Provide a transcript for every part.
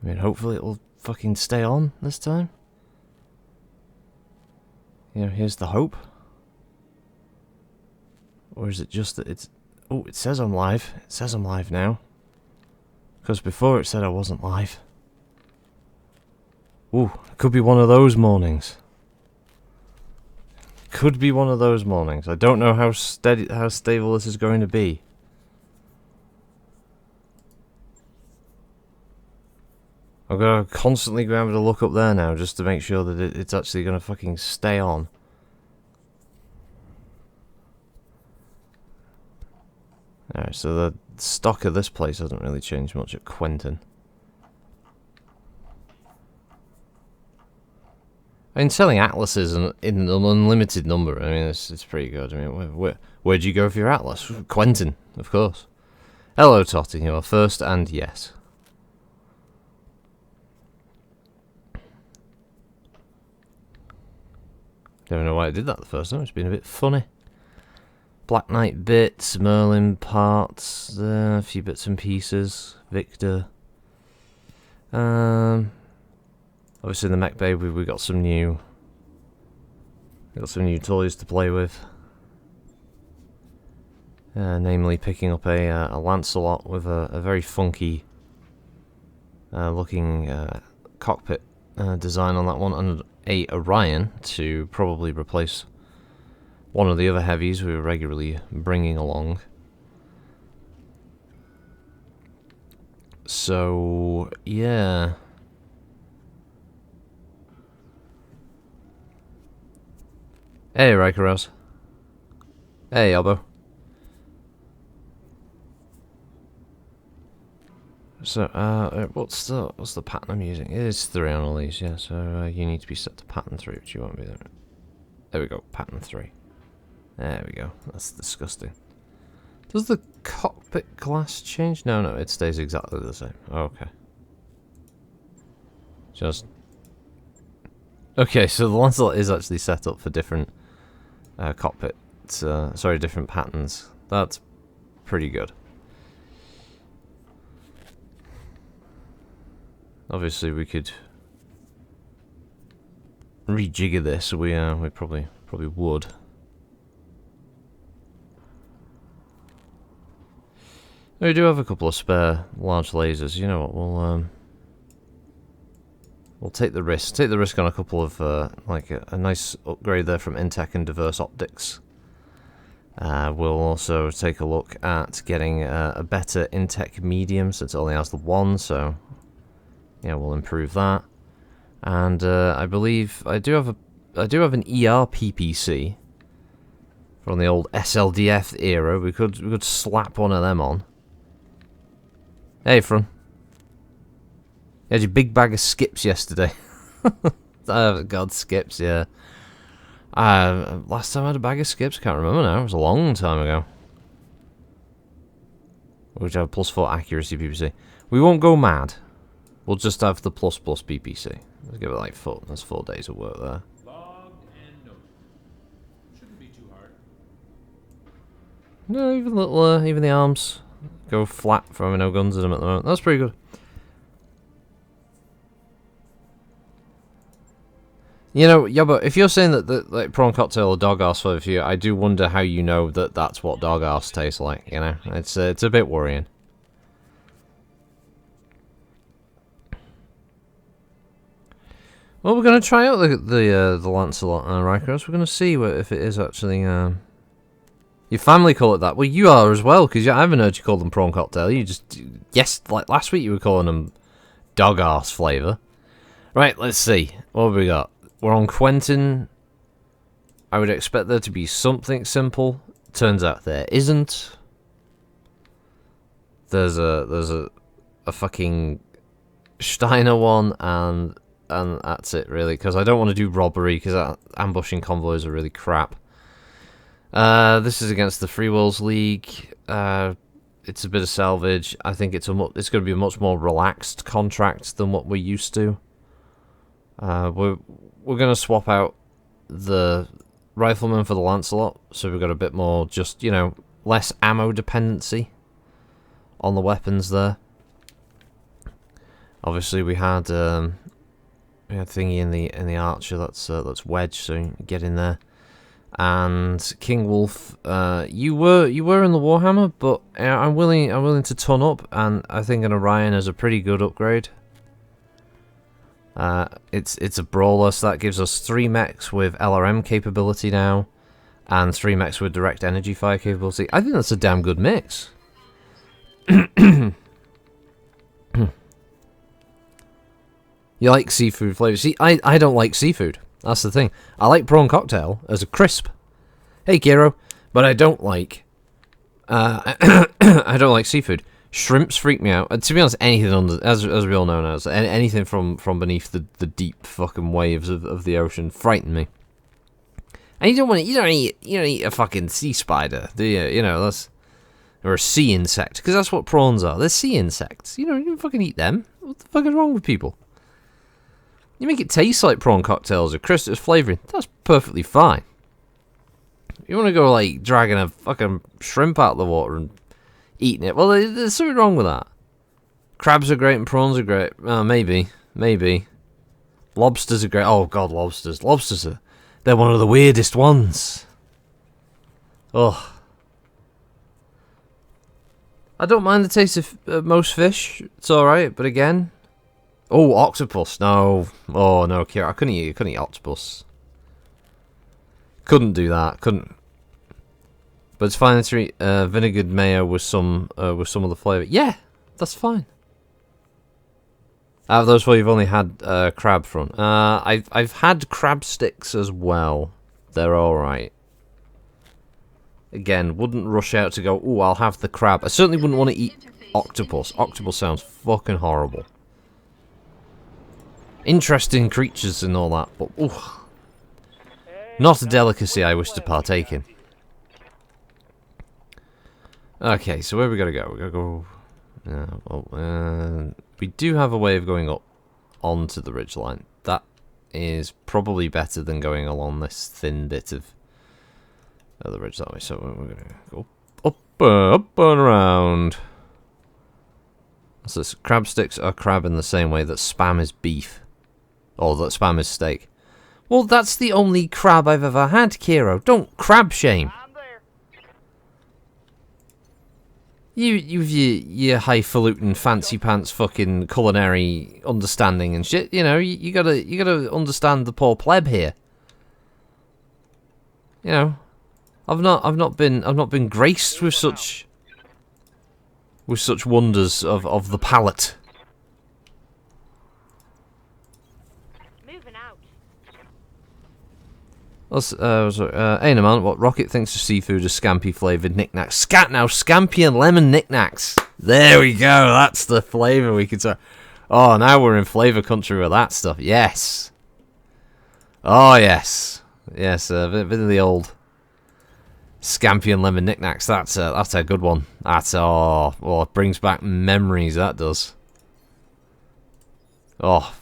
I mean, hopefully it'll fucking stay on this time. You know, here's the hope. Or is it just that it's... Oh, it says I'm live. It says I'm live now. Because before it said I wasn't live. Ooh, it could be one of those mornings. Could be one of those mornings. I don't know how stable this is going to be. I'm gonna constantly go having to look up there now just to make sure that it's actually gonna fucking stay on. Alright, so the stock of this place hasn't really changed much at Quentin. I mean, selling atlases in an unlimited number, I mean, it's pretty good. I mean, where'd you go for your atlas? Quentin, of course. Hello, Totty, you are first, and yes. Don't know why I did that the first time, it's been a bit funny. Black Knight bits, Merlin parts, a few bits and pieces, Victor. Obviously in the mech bay we got some new toys to play with. Namely picking up a Lancelot with a very funky looking cockpit design on that one, and a Orion to probably replace one of the other heavies we were regularly bringing along. So, yeah. Hey, Rykeros. Hey, Elbow. So, what's the pattern I'm using? It is 3 on all these, yeah, so you need to be set to pattern 3, which you won't be there. There we go, pattern 3. There we go, that's disgusting. Does the cockpit glass change? No, it stays exactly the same. Oh, okay. Just... Okay, so the Lancelot is actually set up for different different patterns. That's pretty good. Obviously, we could rejigger this. We probably would. We do have a couple of spare large lasers. You know what? We'll take the risk. Take the risk on a couple of like a nice upgrade there from Intech and Diverse Optics. We'll also take a look at getting a better Intech medium, since it only has the one. So. Yeah, we'll improve that, and I believe I do have an ERPPC from the old SLDF era. We could slap one of them on. Hey, Fron. You had your big bag of skips yesterday. Oh God, skips, yeah. Last time I had a bag of skips, I can't remember now. It was a long time ago. Which have +4 accuracy PPC. We won't go mad. We'll just have the ++ BPC. Let's give it like 4. That's 4 days of work there. Log and note. Shouldn't be too hard. No, even the arms go flat for having no guns in them at the moment. That's pretty good. You know, yeah, but if you're saying that like prawn cocktail or dog arse flavor for you, I do wonder how you know that that's what dog arse tastes like. You know, it's a bit worrying. Well, we're going to try out the Lancelot and Rykeros. We're going to see if it is actually... Your family call it that. Well, you are as well, because I haven't heard you call them prawn cocktail. You just... Yes, like last week you were calling them dog arse flavour. Right, let's see. What have we got? We're on Quentin. I would expect there to be something simple. Turns out there isn't. There's a fucking Steiner one, and that's it, really, because I don't want to do robbery, because ambushing convoys are really crap. This is against the Free Worlds League. It's a bit of salvage. I think it's going to be a much more relaxed contract than what we're used to. We're going to swap out the Rifleman for the Lancelot, so we've got a bit more just, you know, less ammo dependency on the weapons there. Obviously, we had thingy in the archer. That's wedge. So you can get in there. And King Wolf, you were in the Warhammer, but I'm willing to ton up, and I think an Orion is a pretty good upgrade. It's a brawler, so that gives us 3 mechs with LRM capability now, and 3 mechs with direct energy fire capability. I think that's a damn good mix. You like seafood flavor? See, I don't like seafood. That's the thing. I like prawn cocktail as a crisp. Hey, Kiro, but I don't like. I don't like seafood. Shrimps freak me out. To be honest, anything under, as we all know now, anything from beneath the deep fucking waves of the ocean frighten me. And you don't eat a fucking sea spider, do you? You know, that's, or a sea insect, because that's what prawns are. They're sea insects. You don't fucking eat them. What the fuck is wrong with people? You make it taste like prawn cocktails or crisp flavoring. That's perfectly fine. You want to go like dragging a fucking shrimp out of the water and eating it? Well, there's something wrong with that. Crabs are great and prawns are great. Maybe. Lobsters are great. Oh god, lobsters. They're one of the weirdest ones. Oh. I don't mind the taste of most fish. It's alright, but again... Oh, octopus. No. Oh, no, Kira. I couldn't eat octopus. Couldn't do that. Couldn't. But it's fine to eat vinegared mayo with some of the flavour. Yeah, that's fine. Out of those four, you've only had crab from. I've had crab sticks as well. They're alright. Again, wouldn't rush out to go, ooh, I'll have the crab. I certainly wouldn't want to eat octopus. Octopus sounds fucking horrible. Interesting creatures and all that, but ooh, not a delicacy I wish to partake in. Okay, so where we gotta go? We gotta go... we do have a way of going up onto the ridgeline. That is probably better than going along this thin bit of the ridge that way. So we're gonna go up and around. So crab sticks are crab in the same way that spam is beef. Or that spam is steak. Well, that's the only crab I've ever had, Kiro. Don't crab shame. You've your highfalutin fancy pants fucking culinary understanding and shit. You know, you gotta understand the poor pleb here. You know, I've not been graced with such wonders of the palate. Hey, no man, what Rocket thinks of seafood is scampi flavoured knickknacks. Scat now, scampi and lemon knickknacks. There we go, that's the flavour we could say. Oh, now we're in flavour country with that stuff. Yes. Oh, yes. Yes, a bit of the old scampi and lemon knickknacks. That's a good one. That's, oh, well, it brings back memories, that does. Oh,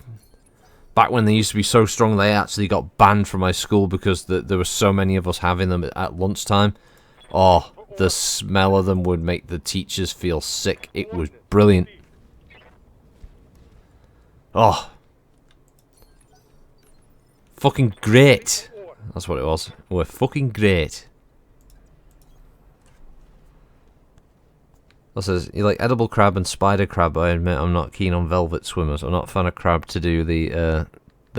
back when they used to be so strong, they actually got banned from my school because there were so many of us having them at lunchtime. Oh, the smell of them would make the teachers feel sick. It was brilliant. Oh. Fucking great. That's what it was. We're fucking great. That says, you like edible crab and spider crab. I admit I'm not keen on velvet swimmers. I'm not a fan of crab to do the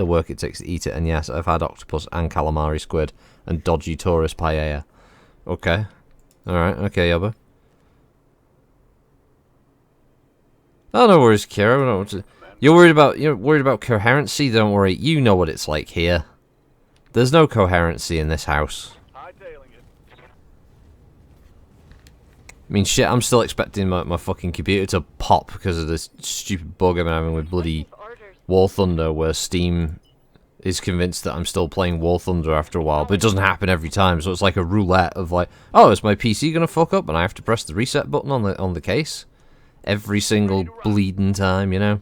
work it takes to eat it. And yes, I've had octopus and calamari squid and dodgy tourist paella. Okay. Alright, okay, Yabba. Oh, no worries, Kira. You're worried about coherency? Don't worry, you know what it's like here. There's no coherency in this house. I mean, shit, I'm still expecting my fucking computer to pop because of this stupid bug I'm having with bloody War Thunder, where Steam is convinced that I'm still playing War Thunder after a while, but it doesn't happen every time, so it's like a roulette of like, oh, is my PC gonna fuck up and I have to press the reset button on the case? Every single bleeding time, you know?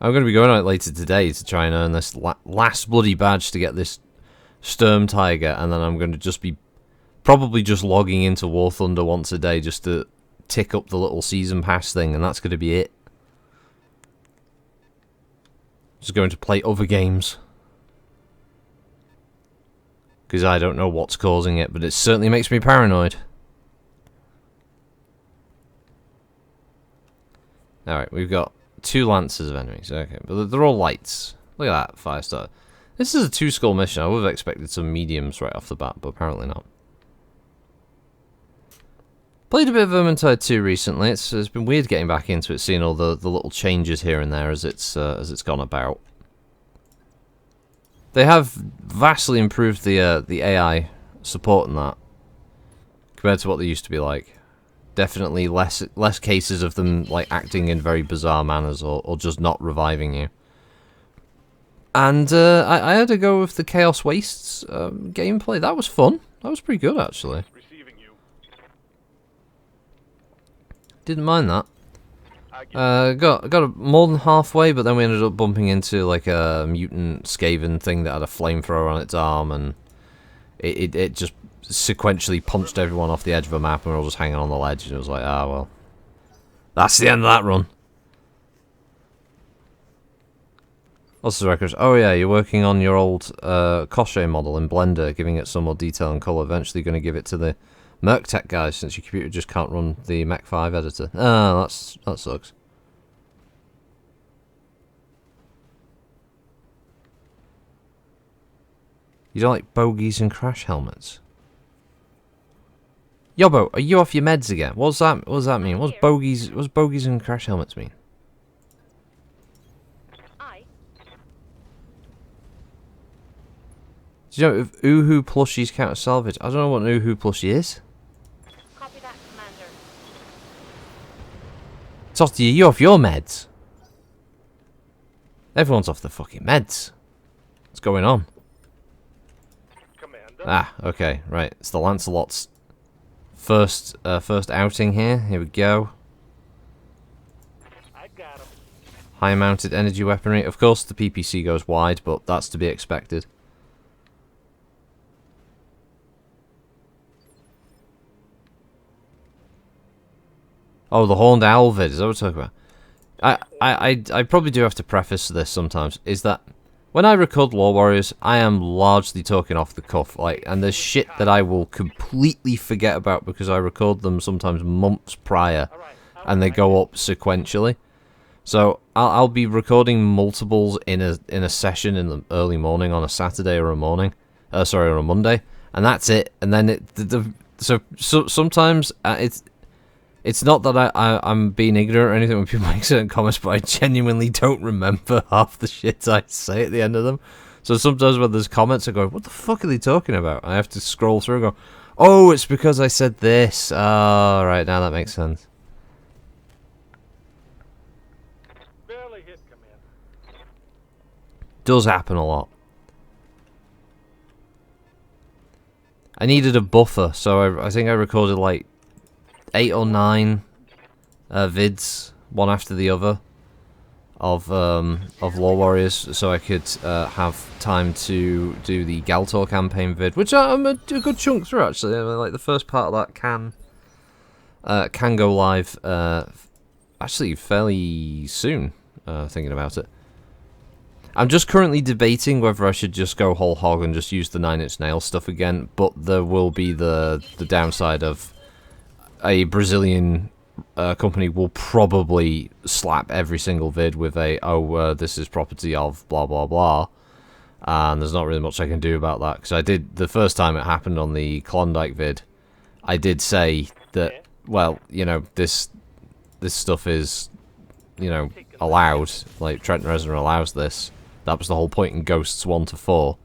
I'm gonna be going out later today to try and earn this last bloody badge to get this Sturm Tiger, and then I'm going to just be probably just logging into War Thunder once a day just to tick up the little season pass thing, and that's going to be it. Just going to play other games. Because I don't know what's causing it, but it certainly makes me paranoid. Alright, we've got 2 lances of enemies. Okay, but they're all lights. Look at that, Firestar. This is a 2-skull mission. I would have expected some mediums right off the bat, but apparently not. Played a bit of Vermintide 2 recently. It's been weird getting back into it, seeing all the little changes here and there as it's gone about. They have vastly improved the AI support in that compared to what they used to be like. Definitely less cases of them like acting in very bizarre manners or just not reviving you. And I had to go with the Chaos Wastes gameplay. That was fun. That was pretty good actually. Didn't mind that. Got more than halfway, but then we ended up bumping into like a mutant Skaven thing that had a flamethrower on its arm, and it just sequentially punched everyone off the edge of a map, and we were all just hanging on the ledge, and it was like, ah, well. That's the end of that run. What's the record? Oh yeah, you're working on your old Koche model in Blender, giving it some more detail and colour, eventually going to give it to the Battletech guys, since your computer just can't run the Mech 5 editor. Ah, that sucks. You don't like bogies and crash helmets? Yobbo, are you off your meds again? What does that mean? What's bogies and crash helmets mean? Do you know if Uhu plushies count as salvage? I don't know what an Uhu plushie is. Copy that, Commander. Tosti, are you off your meds? Everyone's off the fucking meds. What's going on? Commander. Ah, okay, right. It's the Lancelot's first outing here. Here we go. I got him. High-mounted energy weaponry. Of course, the PPC goes wide, but that's to be expected. Oh, the Horned Owl vid. Is that what we're talking about? I probably do have to preface this sometimes. Is that when I record Lore Warriors, I am largely talking off the cuff, like, and there's shit that I will completely forget about because I record them sometimes months prior, and they go up sequentially. So I'll be recording multiples in a session in the early morning on a Saturday or a morning, sorry, or a Monday, and that's it. And then so sometimes it's not that I'm being ignorant or anything when people make certain comments, but I genuinely don't remember half the shit I say at the end of them. So sometimes when there's comments, I go, what the fuck are they talking about? I have to scroll through and go, oh, it's because I said this. Oh, right, now that makes sense. Barely hit, Commander. Does happen a lot. I needed a buffer, so I think I recorded like 8 or 9 vids, one after the other, of Lore Warriors, so I could have time to do the Galtor campaign vid, which I'm a good chunk through actually. I mean, like the first part of that can go live actually fairly soon. Thinking about it, I'm just currently debating whether I should just go whole hog and just use the 9 Inch Nails stuff again, but there will be the downside of a Brazilian company will probably slap every single vid with a, this is property of blah blah blah, and there's not really much I can do about that, because I did, the first time it happened on the Klondike vid, I did say that, well, you know, this stuff is, you know, allowed, like Trent Reznor allows this. That was the whole point in Ghosts 1 to 4,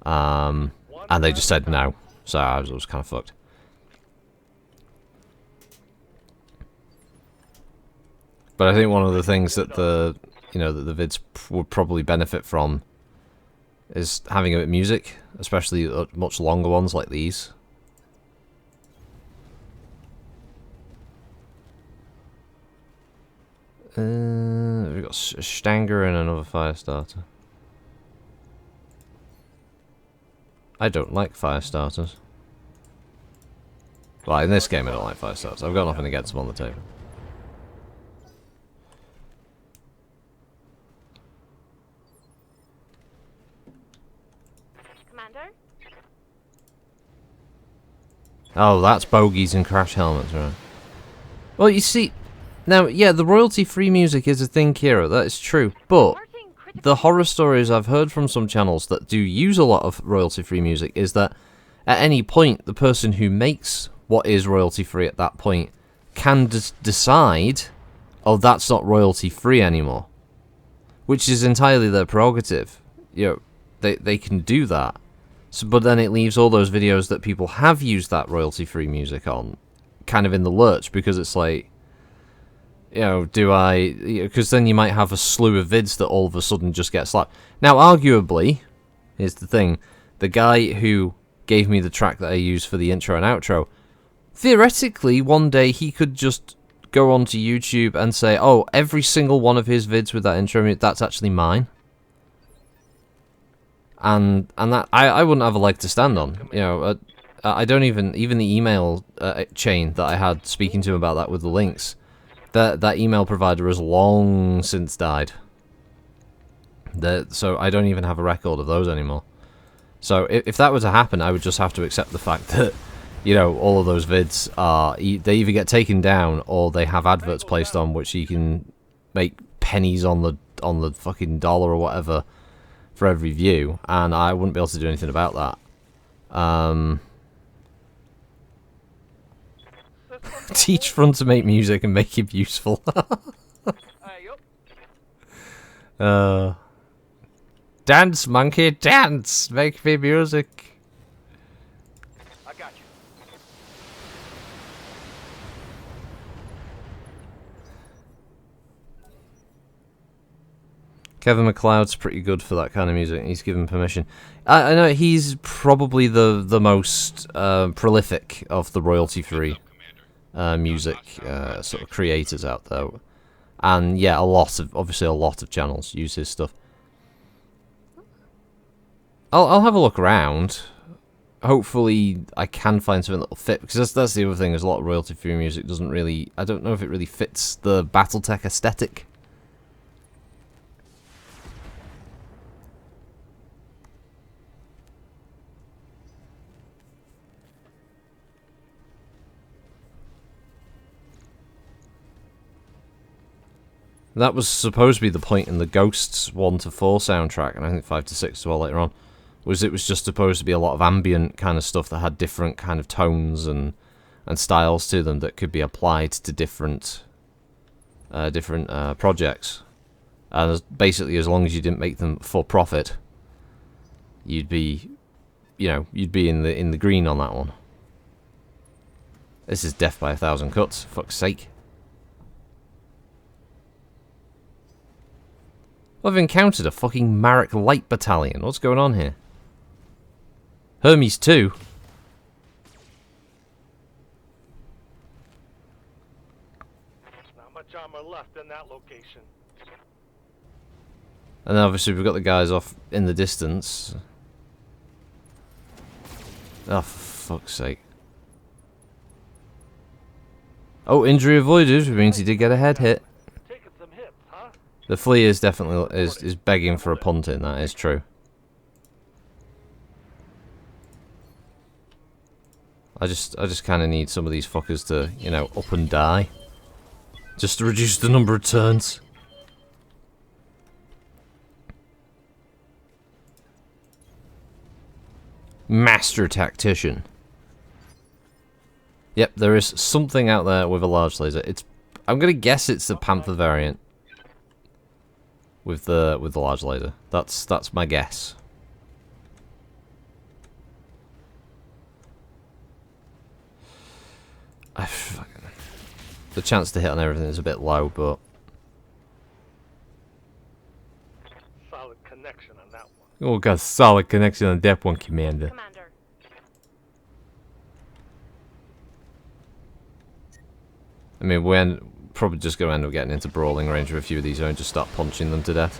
and they just said no, so I was kind of fucked. But I think one of the things that the vids would probably benefit from is having a bit of music, especially much longer ones like these. We've got a Stanger and another Firestarter. I don't like Firestarters. Well, in this game I don't like 5 stars. I've got nothing against them on the table. Commander? Oh, that's bogies and crash helmets, right? Well, you see, now, yeah, the royalty-free music is a thing, Kira, that is true, but Marking critical. the horror stories I've heard from some channels that do use a lot of royalty-free music is that at any point, the person who makes what is royalty-free at that point can decide, oh, that's not royalty-free anymore, which is entirely their prerogative. You know, they can do that. So, but then it leaves all those videos that people have used that royalty-free music on kind of in the lurch, because it's like, you know, do I... Because then you might have a slew of vids that all of a sudden just get slapped. Now, arguably, here's the thing, the guy who gave me the track that I use for the intro and outro, theoretically, one day he could just go onto YouTube and say, oh, every single one of his vids with that intro, that's actually mine. And that I wouldn't have a leg to stand on, you know. I don't even the email chain that I had speaking to him about that with the links, that email provider has long since died. So I don't even have a record of those anymore. So if that were to happen, I would just have to accept the fact that, you know, all of those vids are they either get taken down or they have adverts placed on which you can make pennies on the fucking dollar or whatever for every view, and I wouldn't be able to do anything about that. Teach Front to make music and make it useful. Dance, monkey, dance! Make me music. I got you. Kevin MacLeod's pretty good for that kind of music. He's given permission. I know he's probably the most prolific of the royalty-free music sort of creators out there, and yeah, obviously a lot of channels use his stuff. I'll have a look around. Hopefully, I can find something that'll fit, because that's the other thing. Is a lot of royalty-free music doesn't really. I don't know if it really fits the Battletech aesthetic. That was supposed to be the point in the Ghosts 1 to 4 soundtrack, and I think 5 to 6 as well later on, was it was just supposed to be a lot of ambient kind of stuff that had different kind of tones and styles to them that could be applied to different projects. And basically, as long as you didn't make them for profit, you'd be, you know, you'd be in the green on that one. This is death by 1,000 cuts, fuck's sake. Well, I've encountered a fucking Marek Light Battalion. What's going on here? Hermes 2? Not much armor left in that location. And then obviously we've got the guys off in the distance. Oh, for fuck's sake. Oh, injury avoided, which means he did get a head hit. Taking some hits, huh? The flea is definitely is begging for a punt in, that is true. I just kind of need some of these fuckers to, you know, up and die. Just to reduce the number of turns. Master Tactician. Yep, there is something out there with a large laser. I'm gonna guess it's the Panther variant. With the large laser. That's my guess. The chance to hit on everything is a bit low, but Solid connection on that one. oh, got a solid connection on that one, Commander. Commander. I mean, we're probably just going to end up getting into brawling range with a few of these and just start punching them to death.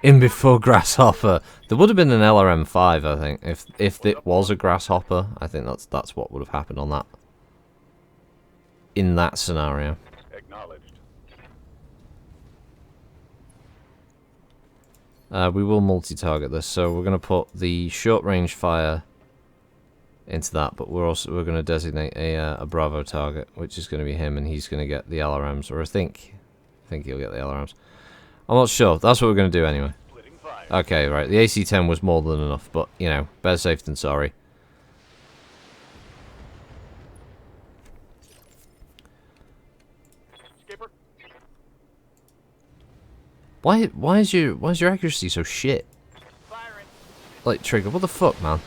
in before Grasshopper. There would have been an LRM-5, I think, if it was a Grasshopper. I think that's what would have happened on that. In that scenario. Acknowledged. We will multi-target this, so we're going to put the short-range fire into that, but we're going to designate a Bravo target, which is going to be him, and he's going to get the LRMs, or I think he'll get the LRMs. I'm not sure. That's what we're going to do anyway. Splitting fire. Okay, right. The AC-10 was more than enough, but, you know, better safe than sorry. Skipper. Why is your accuracy so shit? Firing. Like, Trigger, what the fuck, man?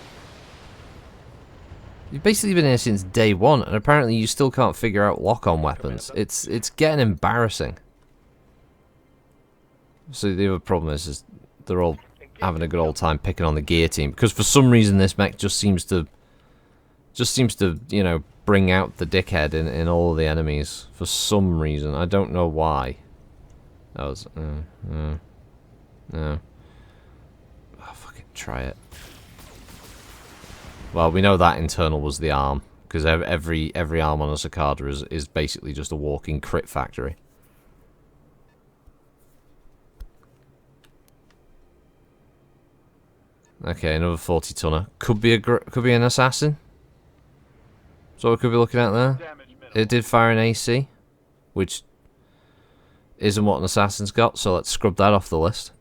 You've basically been here since day one, and apparently you still can't figure out lock-on weapons. It's getting embarrassing. So the other problem is they're all having a good old time picking on the gear team, because for some reason this mech just seems to, you know, bring out the dickhead in all of the enemies for some reason. I don't know why. That was no. Oh, fucking try it. Well, we know that internal was the arm, because every arm on a Cicada is basically just a walking crit factory. Okay, another 40-tonner. Could be an assassin. So we could be looking at there. It did fire an AC, which isn't what an assassin's got. So let's scrub that off the list.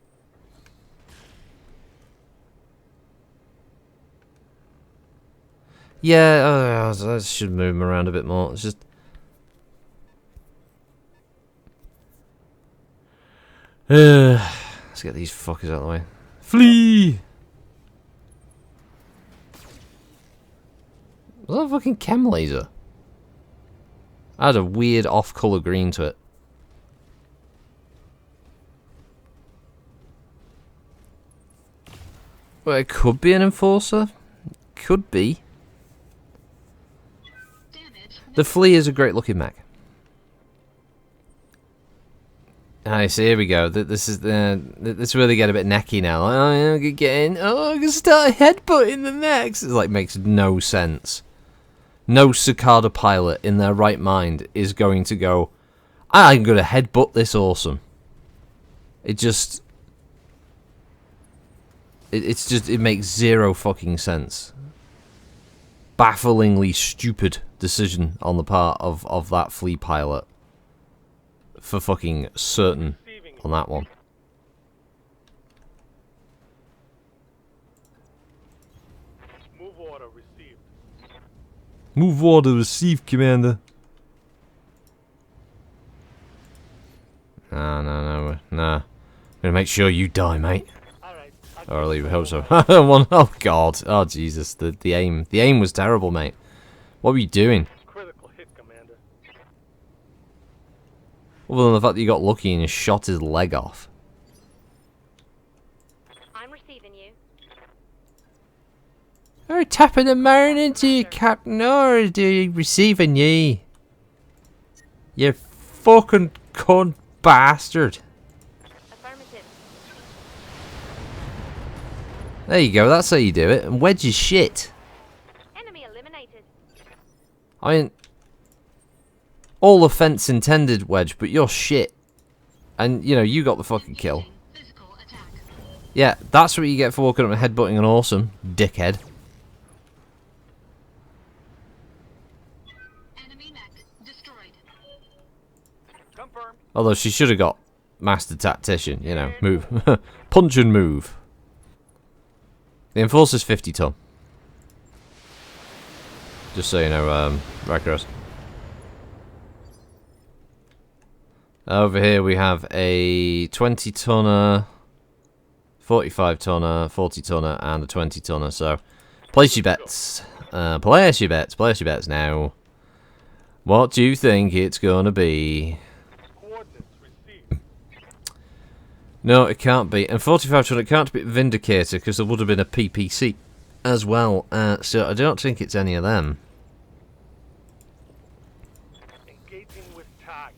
Yeah, I should move him around a bit more. It's just let's get these fuckers out of the way. Flee! Was that a fucking chem laser? I had a weird off-color green to it. Well, it could be an enforcer. Could be. The Flea is a great looking mech. Alright, so here we go. This is where they get a bit necky now. Like, oh, yeah, I could get in. Oh, I can start headbutting the mechs. It like makes no sense. No Cicada pilot in their right mind is going to go, I'm going to headbutt this awesome. It just... It makes zero fucking sense. Bafflingly stupid decision on the part of that Flea pilot. For fucking certain on that one. Move order received. Move order received, Commander. No. I'm gonna make sure you die, mate. Alright. Or at least I hope so. One, oh god. Oh Jesus. The aim was terrible, mate. What were you doing? Critical hit, Commander. Other than the fact that you got lucky and you shot his leg off. I'm receiving you. Are tapping the marin into you, Captain, or do you receiving ye? You fucking cunt bastard. Affirmative. There you go, that's how you do it. And Wedge is shit. Enemy eliminated. I mean, all offense intended, Wedge, but you're shit. And, you know, you got the fucking kill. Yeah, that's what you get for walking up and headbutting an awesome, dickhead. Enemy mech destroyed. Confirmed. Although she should have got Master Tactician, you know, move. Punch and move. The Enforcer's 50 ton. Just so you know, Rakros. Over here we have a 20 tonner, 45 tonner, 40 tonner, and a 20 tonner. So, place your bets. Place your bets now. What do you think it's gonna be? Coordinates received. No, it can't be. And 45 tonner, it can't be Vindicator because there would have been a PPC as well. So I don't think it's any of them. Engaging with target.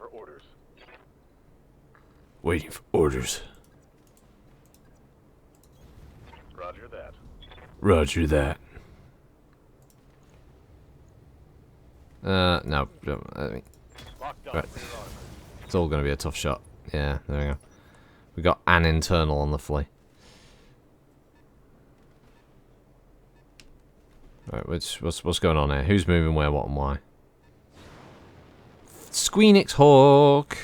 for orders. Waiting for orders. Roger that. Roger that. No. I mean, Locked on Right. for your armor. it's all going to be a tough shot. Yeah, there we go. We got an internal on the fly. Right, what's going on here? Who's moving where, what, and why? Squeenix Hawk.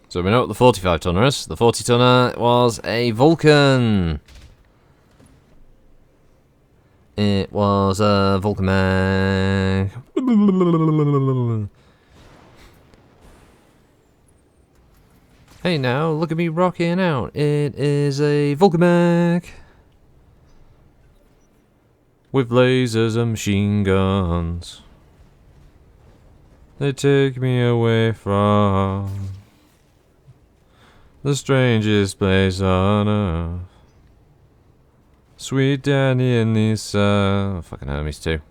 So we know what the 45 tonner is. The 40 tonner was a Vulcan. It was a Vulcan mag. Hey now, look at me rocking out. It is a Vulcan mag. With lasers and machine guns. They take me away from the strangest place on earth. Sweet Danny and Lisa. Fucking Hermes too.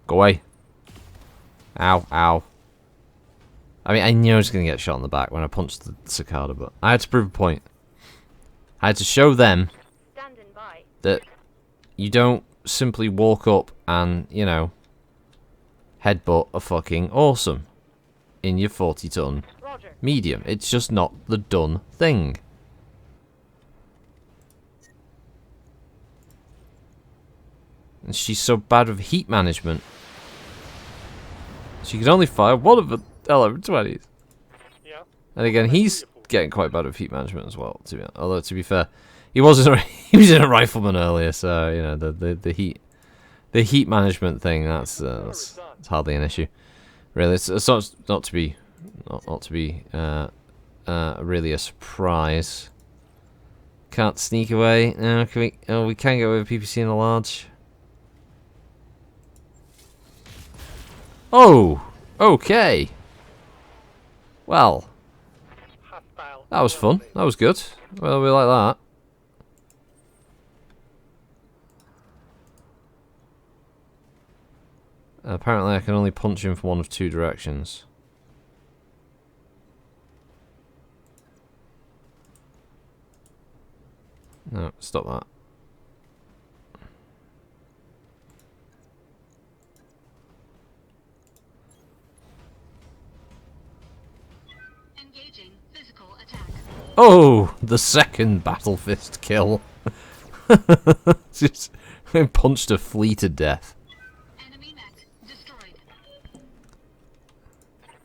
Go away. Ow, ow. I mean, I knew I was going to get shot in the back when I punched the cicada, but I had to prove a point. I had to show them Standing by. that you don't simply walk up and, you know, headbutt a fucking awesome in your 40-ton Roger. medium. It's just not the done thing. And she's so bad with heat management. She can only fire one of the LM20s. Yeah. And again, he's getting quite bad with heat management as well. Although to be fair, he was in a rifleman earlier, so you know the heat management thing that's hardly an issue. Really, it's not to be really a surprise. Can't sneak away. No, can we? Oh, we can get away with PPC in a large. Oh, okay. Well, Hostile. that was fun. That was good. Well, we like that. Apparently, I can only punch him from one of two directions. No, stop that. Engaging physical attack. Oh, the second battle fist kill. Just punched a flea to death. Enemy mech destroyed.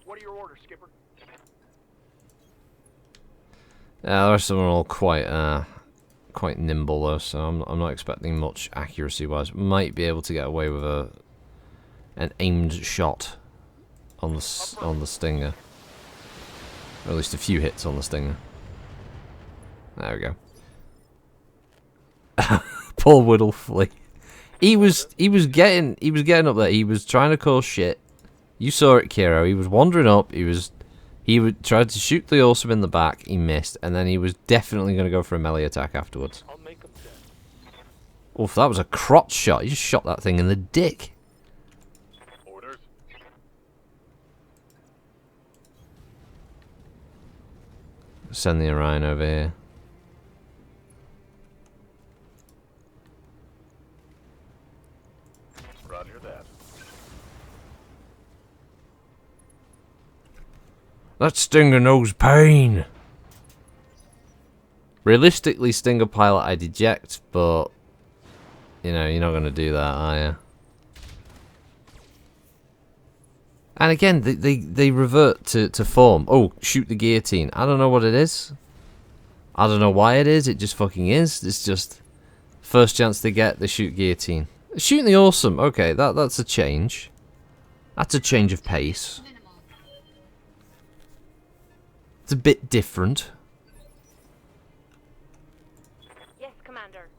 What are your orders, Skipper? Yeah, the rest of them are all quite nimble though, so I'm not expecting much accuracy wise. Might be able to get away with an aimed shot on the stinger, or at least a few hits on the stinger. There we go. Poor Whittle Flea. He was getting up there. He was trying to cause shit. You saw it, Kiro. He was wandering up. He would try to shoot the awesome in the back. He missed, and then he was definitely going to go for a melee attack afterwards. I'll make 'em dead. Oof, that was a crotch shot. He just shot that thing in the dick. Orders. Send the Orion over here. Roger that. That Stinger knows pain. Realistically, Stinger pilot I'd eject, but you know, you're not going to do that, are you? And again, they revert to form. Oh, shoot the guillotine. I don't know what it is. I don't know why it is. It just fucking is. It's just first chance they get, they shoot guillotine. Shooting the awesome. Okay, that's a change. That's a change of pace. Minimal. It's a bit different. Yes, Commander.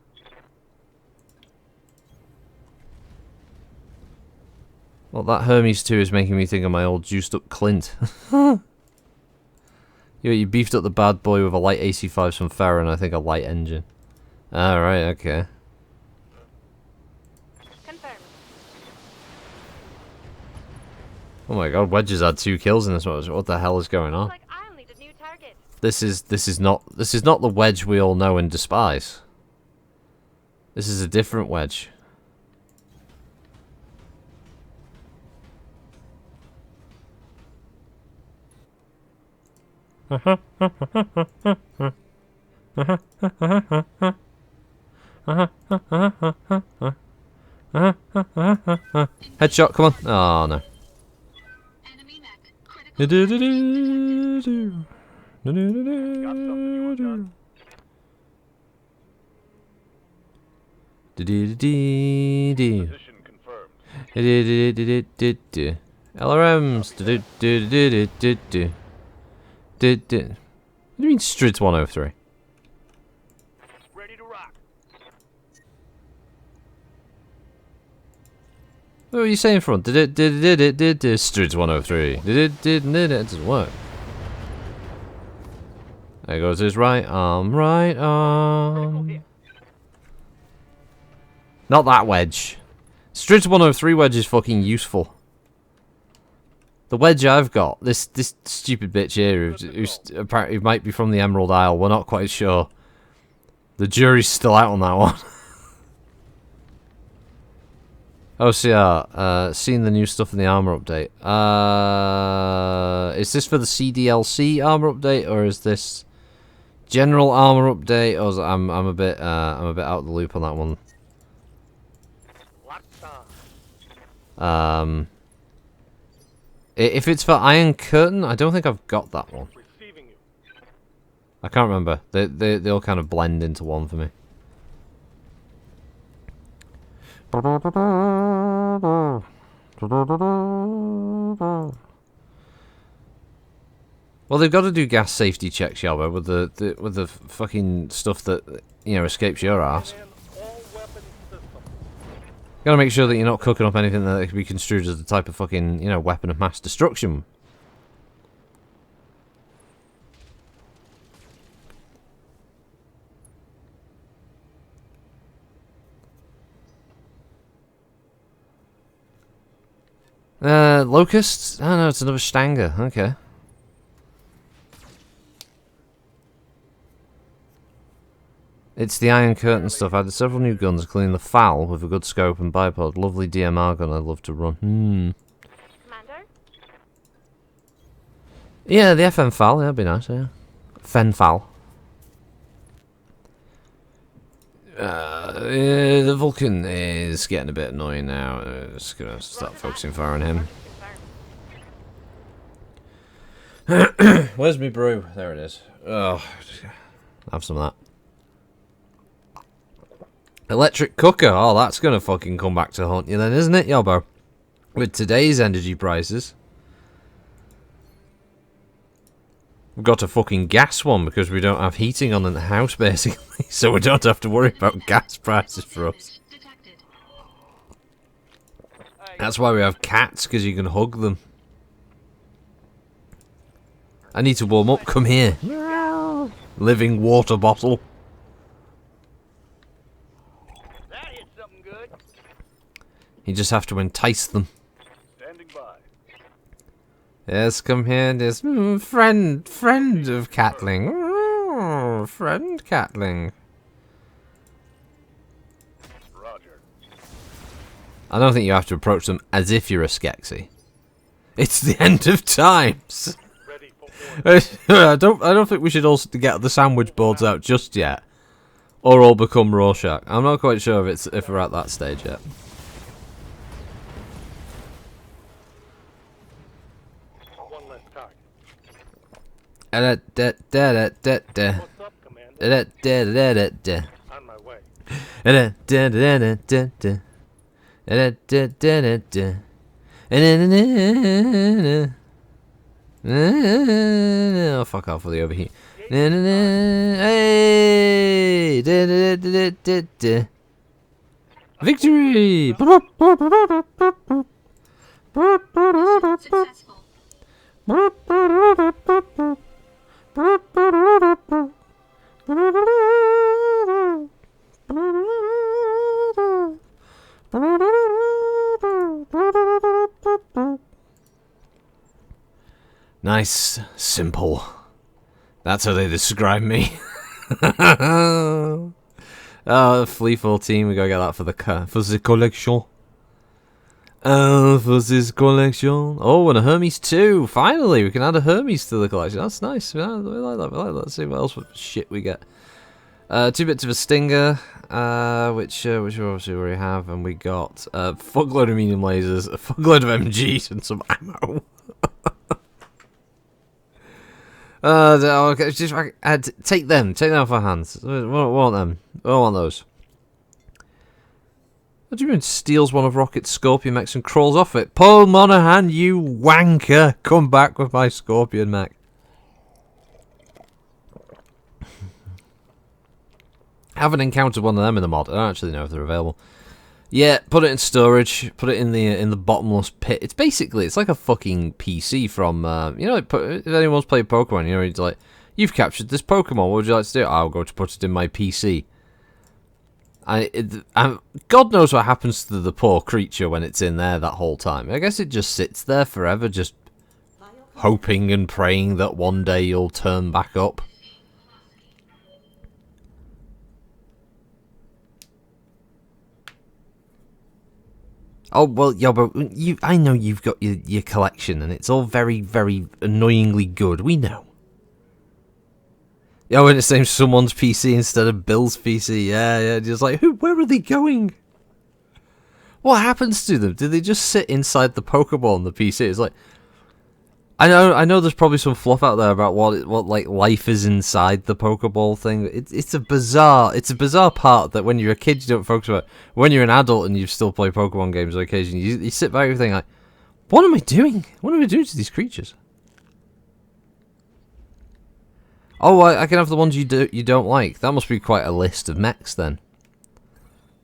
Well, that Hermes 2 is making me think of my old juiced up Clint. You beefed up the bad boy with a light AC5 from Farron, I think a light engine. Alright, okay. Oh my god, Wedge has had 2 kills in this one. What the hell is going on? Like I'll need a new target. This is not the Wedge we all know and despise. This is a different Wedge. Headshot, come on. Oh no. Enemy mech. Critical. Position confirmed. LRMs. What do you mean Strids 103? Ready to rock. What are you saying from? Strids 103. It doesn't work. There goes his right arm, right arm. Not that Wedge. Strids 103 Wedge is fucking useful. The Wedge I've got, this stupid bitch here, who's apparently might be from the Emerald Isle, we're not quite sure. The jury's still out on that one. OCR, seen the new stuff in the armor update. Is this for the CDLC armor update, or is this general armor update? Or is I'm a bit out of the loop on that one. Locked on. If it's for Iron Curtain, I don't think I've got that one. Receiving you. I can't remember. They all kind of blend into one for me. Well, they've got to do gas safety checks, Yalba, with the fucking stuff that escapes your ass. And all weapon systems. Gotta make sure that you're not cooking up anything that can be construed as the type of fucking weapon of mass destruction. Locusts? Oh no, it's another Stanger. Okay. It's the Iron Curtain stuff. I added several new guns, including the FAL with a good scope and bipod. Lovely DMR gun I'd love to run. Commander? Yeah, the FM FAL. Yeah, that'd be nice, yeah. Fen FAL. The Vulcan is getting a bit annoying now. Just gonna start focusing fire on him. Where's me brew? There it is. Oh, have some of that. Electric cooker. Oh, that's gonna fucking come back to haunt you then, isn't it, Yobbo? With today's energy prices. We've got a fucking gas one because we don't have heating on in the house, basically. So we don't have to worry about gas prices for us. Detected. That's why we have cats, because you can hug them. I need to warm up. Come here. Living water bottle. That hit something good. You just have to entice them. Standing by. Yes, come here, this friend of Catling. Oh, friend Catling. Roger. I don't think you have to approach them as if you're a Skexy. It's the end of times. Ready for order. I don't think we should also get the sandwich boards out just yet, or all become Rorschach. I'm not quite sure if we're at that stage yet. One less target. What's What's up, Commander? On my way. Oh, fuck off with the overheat. Hey! Victory! Successful. Nice, simple. That's how they describe me. Oh, Flea 14, we gotta get that for the collection. For this collection. Oh, and a Hermes too. Finally, we can add a Hermes to the collection. That's nice. Yeah, we like that. We like that. Let's see what else shit we get. 2 bits of a Stinger, which we obviously already have, and we got a fuckload of medium lasers, a fuckload of MGs, and some ammo. Okay, just take them off our hands. We want them. I don't want those. What do you mean steals one of Rocket's Scorpion mechs and crawls off it? Paul Monaghan, you wanker! Come back with my Scorpion mech. Haven't encountered one of them in the mod. I don't actually know if they're available. Yeah, put it in storage. Put it in the bottomless pit. It's basically like a fucking PC from you know, if anyone's played Pokemon, you know, it's like, you've captured this Pokemon. What would you like to do? I'll go to put it in my PC. God knows what happens to the poor creature when it's in there that whole time. I guess it just sits there forever, just hoping and praying that one day you'll turn back up. Oh, well, yeah, but I know you've got your collection, and it's all very, very annoyingly good. We know. Yeah, when it's named someone's PC instead of Bill's PC. Yeah, just like, where are they going? What happens to them? Do they just sit inside the Pokeball on the PC? It's like, I know there's probably some fluff out there about what like life is inside the Pokeball thing. It's a bizarre part that when you're a kid you don't focus about. When you're an adult and you still play Pokemon games occasionally, you sit back and think like, what am I doing? What am I doing to these creatures? Oh, I can have the ones you don't like. That must be quite a list of mechs then.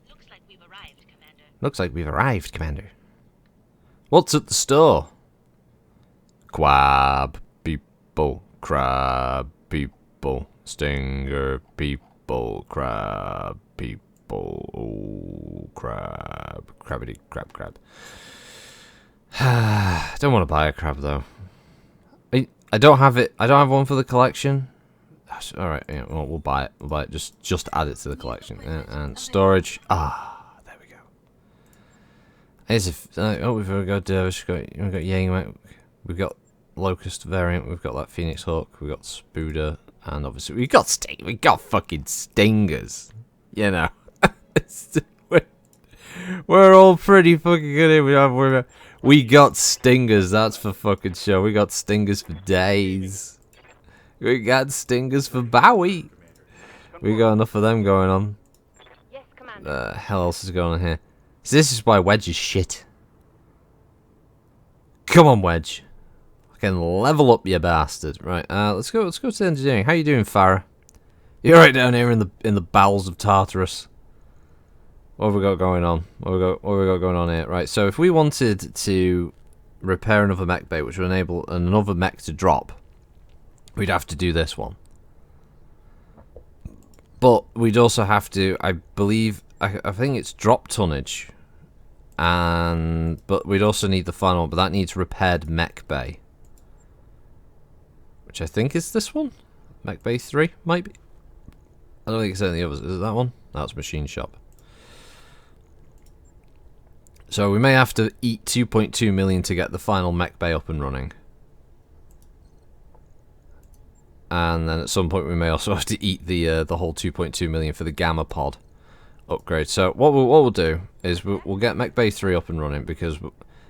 Looks like we've arrived, Commander. Looks like we've arrived, Commander. What's at the store? Crab people, stinger people, crab people, oh, crabbity crab. Don't want to buy a crab though. I don't have it. I don't have one for the collection. All right, yeah, well, we'll buy it. We'll buy it. Just add it to the collection and storage. There we go. We've got Yang. We've got Locust variant, we've got that Phoenix Hawk, we've got Spooder, and obviously we got fucking Stingers. You know. we're all pretty fucking good here. We got Stingers, that's for fucking sure. We got Stingers for days. We got Stingers for Bowie. We got enough of them going on. Yes, Commander. Hell else is going on here? So this is why Wedge is shit. Come on, Wedge. Can level up, you bastard. Right, let's go to engineering. How you doing, Farah? You're right down here in the bowels of Tartarus. What have we got going on? What have we got going on here? Right, so if we wanted to repair another mech bay, which would enable another mech to drop, we'd have to do this one. But we'd also have to, I believe, I think it's drop tonnage. But we'd also need the final one, but that needs repaired mech bay. Which I think is this one? Mech Bay 3, might be. I don't think it's any of the others. Is it that one? That's Machine Shop. So we may have to eat 2.2 million to get the final mech bay up and running. And then at some point we may also have to eat the whole 2.2 million for the Gamma Pod upgrade. So what we'll do is we'll get mech bay 3 up and running, because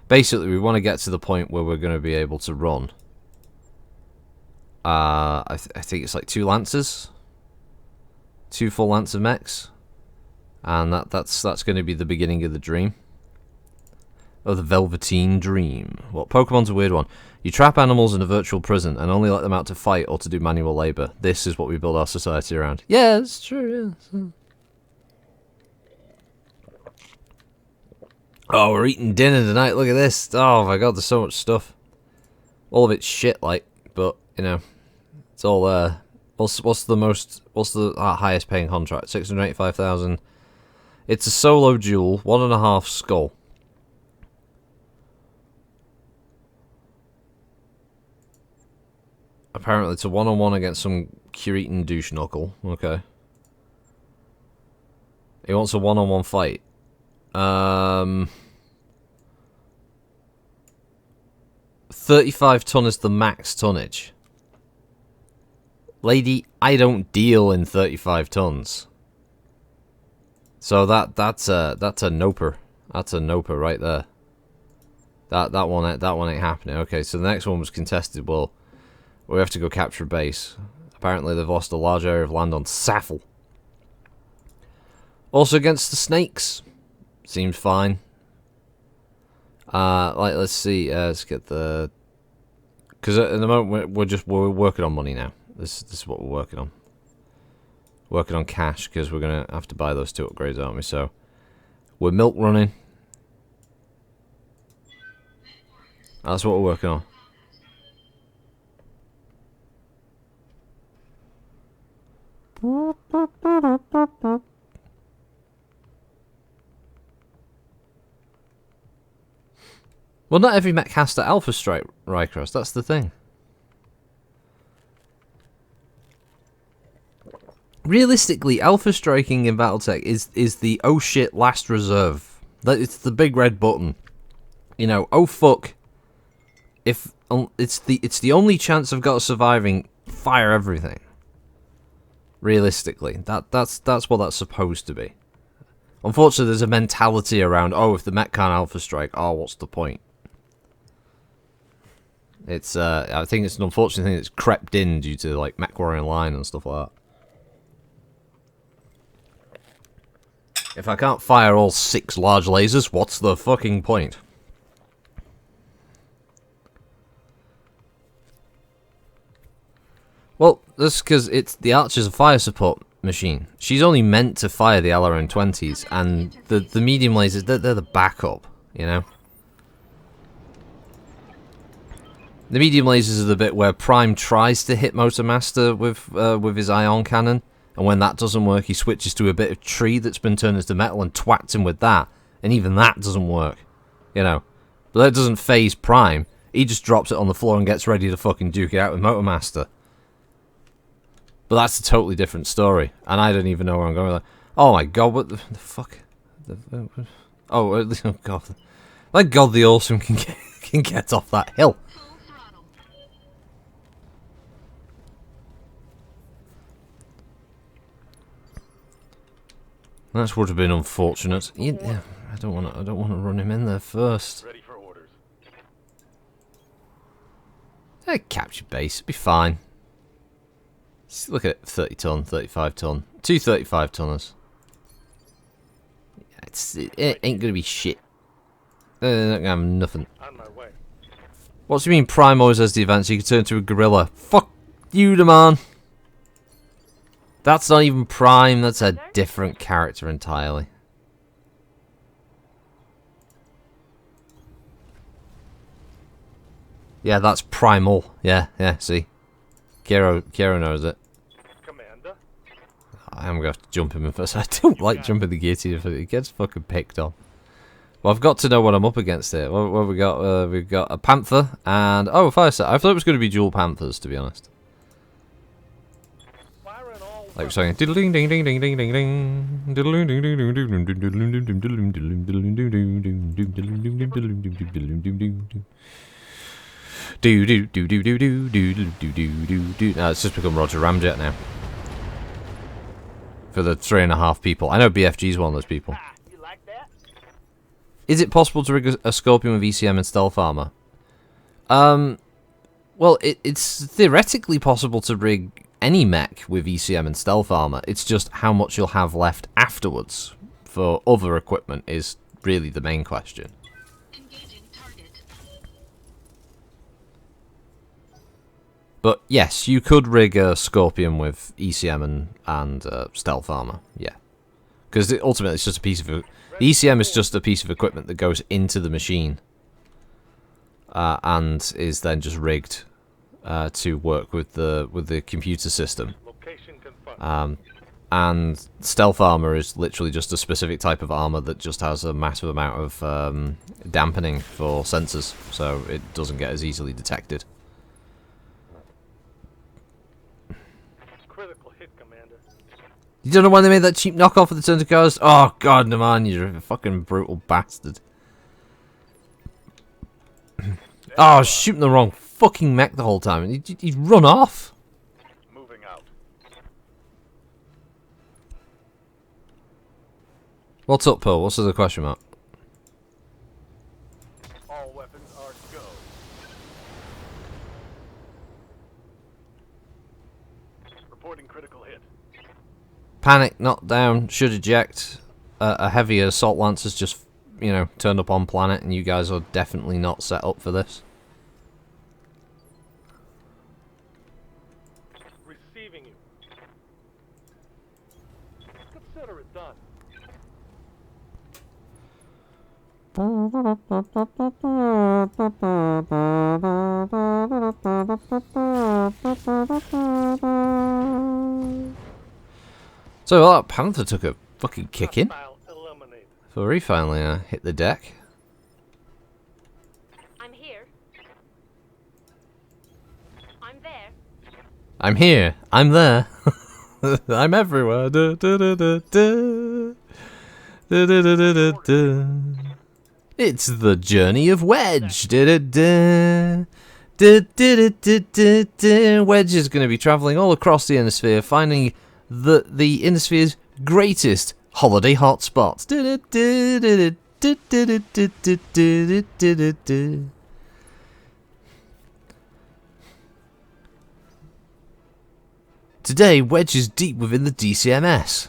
basically we want to get to the point where we're going to be able to run. I think it's like 2 Lancers, 2 full Lancer mechs, and that's going to be the beginning of the dream, of the Velveteen Dream. Well, Pokemon's a weird one. You trap animals in a virtual prison and only let them out to fight or to do manual labor. This is what we build our society around. Yeah, it's true. Yeah. Oh, we're eating dinner tonight. Look at this. Oh my god, there's so much stuff. All of it's shit, like, but you know. It's all what's the highest paying contract? 685,000. It's a solo duel, 1.5 skull. Apparently it's a one-on-one against some Curitan douche knuckle. Okay. He wants a one-on-one fight. 35 ton is the max tonnage. Lady, I don't deal in 35 tons. So that's a noper. That's a noper right there. That one ain't happening. Okay, so the next one was contested. Well, we have to go capture base. Apparently they've lost a large area of land on Saffel. Also against the snakes. Seems fine. Let's see. Let's get the... Because at the moment we're working on money now. This is what we're working on. Working on cash because we're gonna have to buy those 2 upgrades, aren't we? So we're milk running. That's what we're working on. Well, not every mech has to Alpha Strike Rycross, that's the thing. Realistically, Alpha Striking in Battletech is the oh shit last reserve. It's the big red button. You know, oh fuck. If it's the only chance I've got of surviving, fire everything. Realistically, that's what that's supposed to be. Unfortunately, there's a mentality around, oh, if the mech can't Alpha Strike, oh, what's the point? It's I think it's an unfortunate thing that's crept in due to like Mech Warrior Online and stuff like that. If I can't fire all 6 large lasers, what's the fucking point? Well, that's because it's the Archer's a fire support machine. She's only meant to fire the LRM-20s, and the medium lasers, they're the backup, you know? The medium lasers are the bit where Prime tries to hit Motormaster with his ion cannon, and when that doesn't work, he switches to a bit of tree that's been turned into metal and twats him with that, and even that doesn't work, you know. But that doesn't phase Prime. He just drops it on the floor and gets ready to fucking duke it out with Motormaster. But that's a totally different story, and I don't even know where I'm going with that. Oh my god, what the fuck? Oh god. Thank god the Awesome can get off that hill. That would have been unfortunate. Yeah, I don't want to run him in there first. Ready for orders. Capture base, it'll be fine. Look at it, 30 ton, 35 ton, 2 35 tonners. It ain't gonna be shit. They're not gonna have nothing. On my way. What do you mean Prime always has the advantage? So you can turn into a gorilla. Fuck you, the man. That's not even Prime, that's a different character entirely. Yeah, that's Primal. Yeah, see. Kiro knows it. Commander. I'm gonna have to jump him in first. I don't like jumping the guillotine if it gets fucking picked on. Well, I've got to know what I'm up against here. What have we got? We've got a Panther and... Oh, a fire set. I thought it was going to be dual Panthers, to be honest. Like we're saying, diddle ding ding ding ding ding ding ding, diddle ding ding ding ding ding ding ding ding ding. Now it's just become Roger Ramjet now. For the 3.5 people. I know BFG's one of those people. Is it possible to rig a Scorpion with ECM and stealth armor? Well, it's theoretically possible to rig any mech with ECM and stealth armor. It's just how much you'll have left afterwards for other equipment is really the main question. Engaging target. But yes, you could rig a Scorpion with ECM and stealth armor, yeah. Because ultimately it's just a piece of... The ECM is just a piece of equipment that goes into the machine. And is then just rigged to work with the computer system. And stealth armor is literally just a specific type of armor that just has a massive amount of dampening for sensors, so it doesn't get as easily detected. You don't know why they made that cheap knockoff of the Turn to Cars? Oh god, no man, you're a fucking brutal bastard. Oh, shooting the wrong fucking mech the whole time. He's run off. Moving out. What's up, Pearl? What's the question mark? All weapons are go. Reporting critical hit. Panic, knocked down, should eject. A heavier assault lance has just, you know, turned up on planet, and you guys are definitely not set up for this. Receiving you. Consider it done. So well, that Panther took a fucking kick in Hostile eliminated. before he finally hit the deck. I'm here. I'm there. I'm here. I'm there. I'm everywhere. Da, da, da, da, da. Da, da, da, da, da, da. It's the journey of Wedge. Da, da, da. Da, da, da, da, da, da. Wedge is going to be traveling all across the Innisphere, finding the Innisphere's greatest holiday hotspots. Da, da, da, da, da, da, da, da, da, da, da, da. Today, Wedge is deep within the DCMS.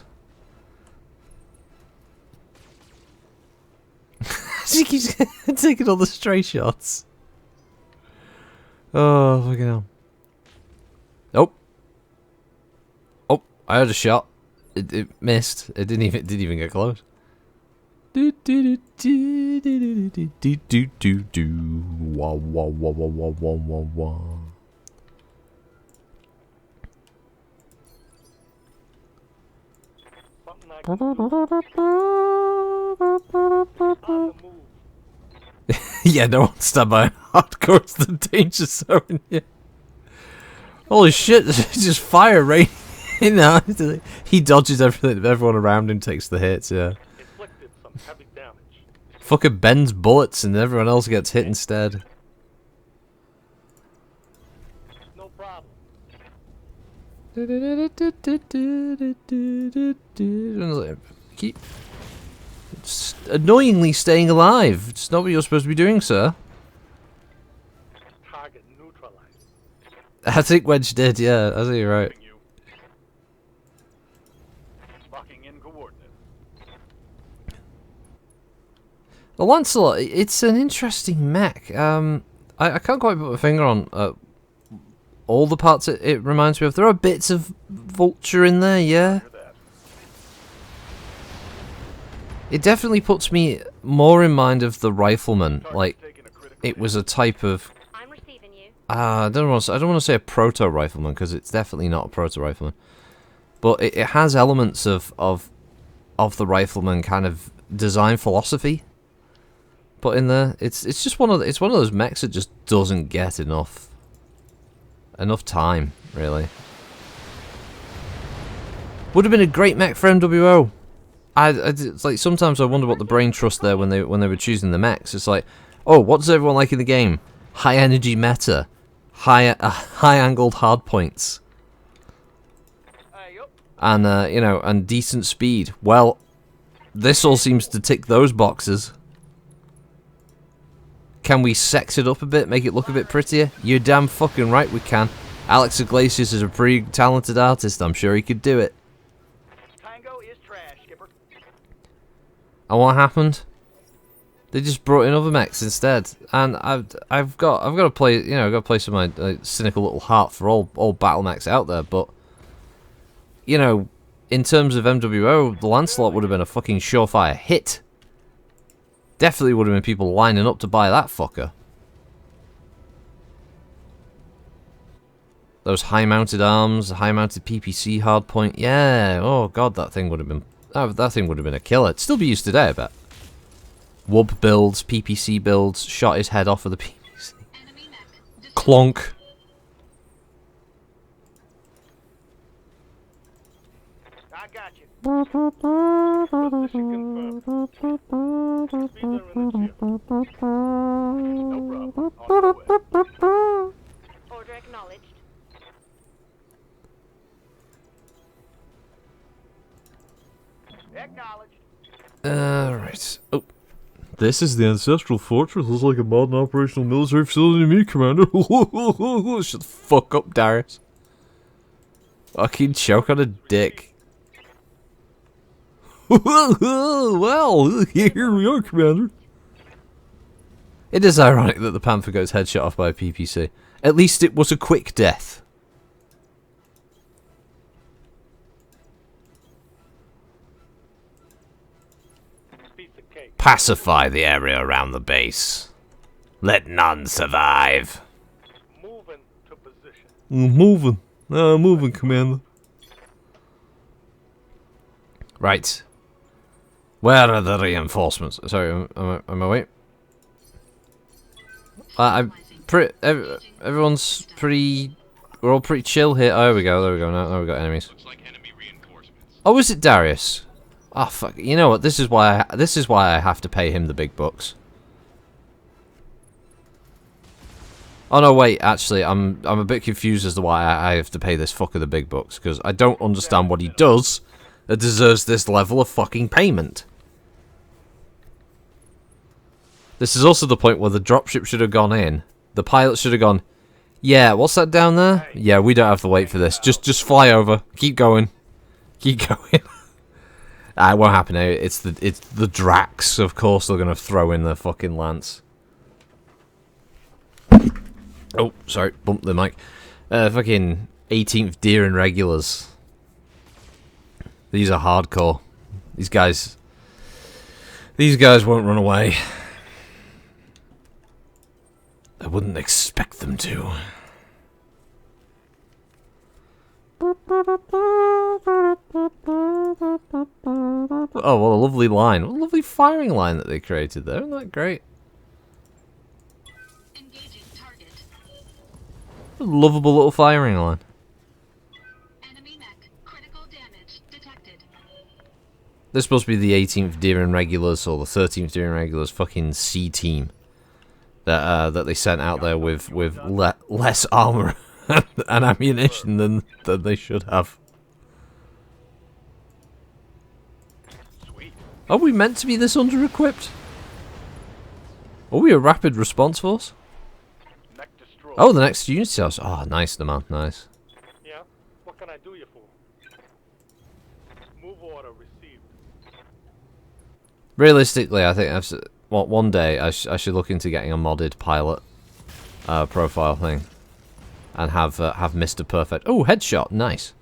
She keeps taking all the stray shots. Oh, fucking hell. Oh. Oh, I heard a shot. It missed. It didn't even get close. Do do do do do do do do do do. Wah wah wah wah wah wah wah wah. Something I can do. On the move. Yeah, no one stand by. Hardcore is the danger zone. Yeah. Holy shit! There's just fire raining. No, he dodges everything. Everyone around him takes the hits. Yeah. Inflicted some heavy damage. Fucking bends bullets and everyone else gets hit instead. No problem. Keep annoyingly staying alive. It's not what you're supposed to be doing, sir. Target neutralized. I think Wedge did, yeah. I think you're right. You. Locking in coordinates. The Lancelot, it's an interesting mech. I can't quite put my finger on all the parts it reminds me of. There are bits of Vulture in there, yeah. Hear that. It definitely puts me more in mind of the Rifleman. Target's Like, taking a critical it was a type of... I'm receiving you. I don't want to say a proto-rifleman, because it's definitely not a proto-rifleman. But it has elements of the rifleman kind of design philosophy put in there. It's just one of those mechs that just doesn't get enough time, really. Would have been a great mech for MWO. It's like sometimes I wonder what the brain trust there when they were choosing the mechs. It's like, oh, what does everyone like in the game? High energy meta, high angled hard points, and you know, and decent speed. Well, this all seems to tick those boxes. Can we sex it up a bit, make it look a bit prettier? You're damn fucking right we can. Alex Iglesias is a pretty talented artist. I'm sure he could do it. Tango is trash, Skipper. And what happened? They just brought in other mechs instead, and I've got to play, you know, I've got to play some of my cynical little heart for all battle mechs out there. But you know, in terms of MWO, the Lancelot would have been a fucking surefire hit. Definitely would have been people lining up to buy that fucker. Those high-mounted arms, high-mounted PPC hardpoint, yeah. Oh god, that thing would have been that thing would have been a killer. It'd still be used today, I bet. Wub builds, PPC builds, shot his head off with a PPC. Enemy mech detected. Clonk. I got Position confirmed. Be there in a jiff. No problem. On my way. Order acknowledged. Acknowledged. Right. Oh. This is the ancestral fortress. Looks like a modern operational military facility to me, Commander. Shut the fuck up, Darius. Fucking choke on a dick. Well, here we are, Commander. It is ironic that the Panther got his head shot off by a PPC. At least it was a quick death. Piece of cake. Pacify the area around the base. Let none survive. Moving to position. Moving. Moving, Commander. Right. Where are the reinforcements? Sorry, am I wait? I'm pretty. Everyone's pretty. We're all pretty chill here. Oh, there we go. There we go. Now we got enemies. Looks like enemy reinforcements. Oh, is it Darius? Oh fuck! You know what? This is why I have to pay him the big bucks. Oh no, wait. Actually, I'm a bit confused as to why I have to pay this fucker the big bucks, because I don't understand what he does that deserves this level of fucking payment. This is also the point where the dropship should have gone in. The pilot should have gone, yeah, what's that down there? Yeah, we don't have to wait for this. Just fly over. Keep going. Keep going. It won't happen. It's the Drax, of course they're gonna throw in the fucking lance. Oh, sorry, bumped the mic. Fucking 18th Deer and regulars. These are hardcore. These guys won't run away. I wouldn't expect them to. Oh, what a lovely line. What a lovely firing line that they created there. Isn't that great? Engaging target. A lovable little firing line. Enemy mech. Critical damage detected. This is supposed to be the 18th Deer and Regulars, or the 13th Deer and Regulars fucking C team. That they sent out there with less armor and ammunition than they should have. Sweet. Are we meant to be this under-equipped? Are we a rapid response force? Mech destroyed. Oh, the next unity house. Oh, nice, the man, nice. Yeah? What can I do you for? Move order received. Realistically, I think one day I should look into getting a modded pilot profile thing, and have Mr. Perfect. Oh, headshot, nice.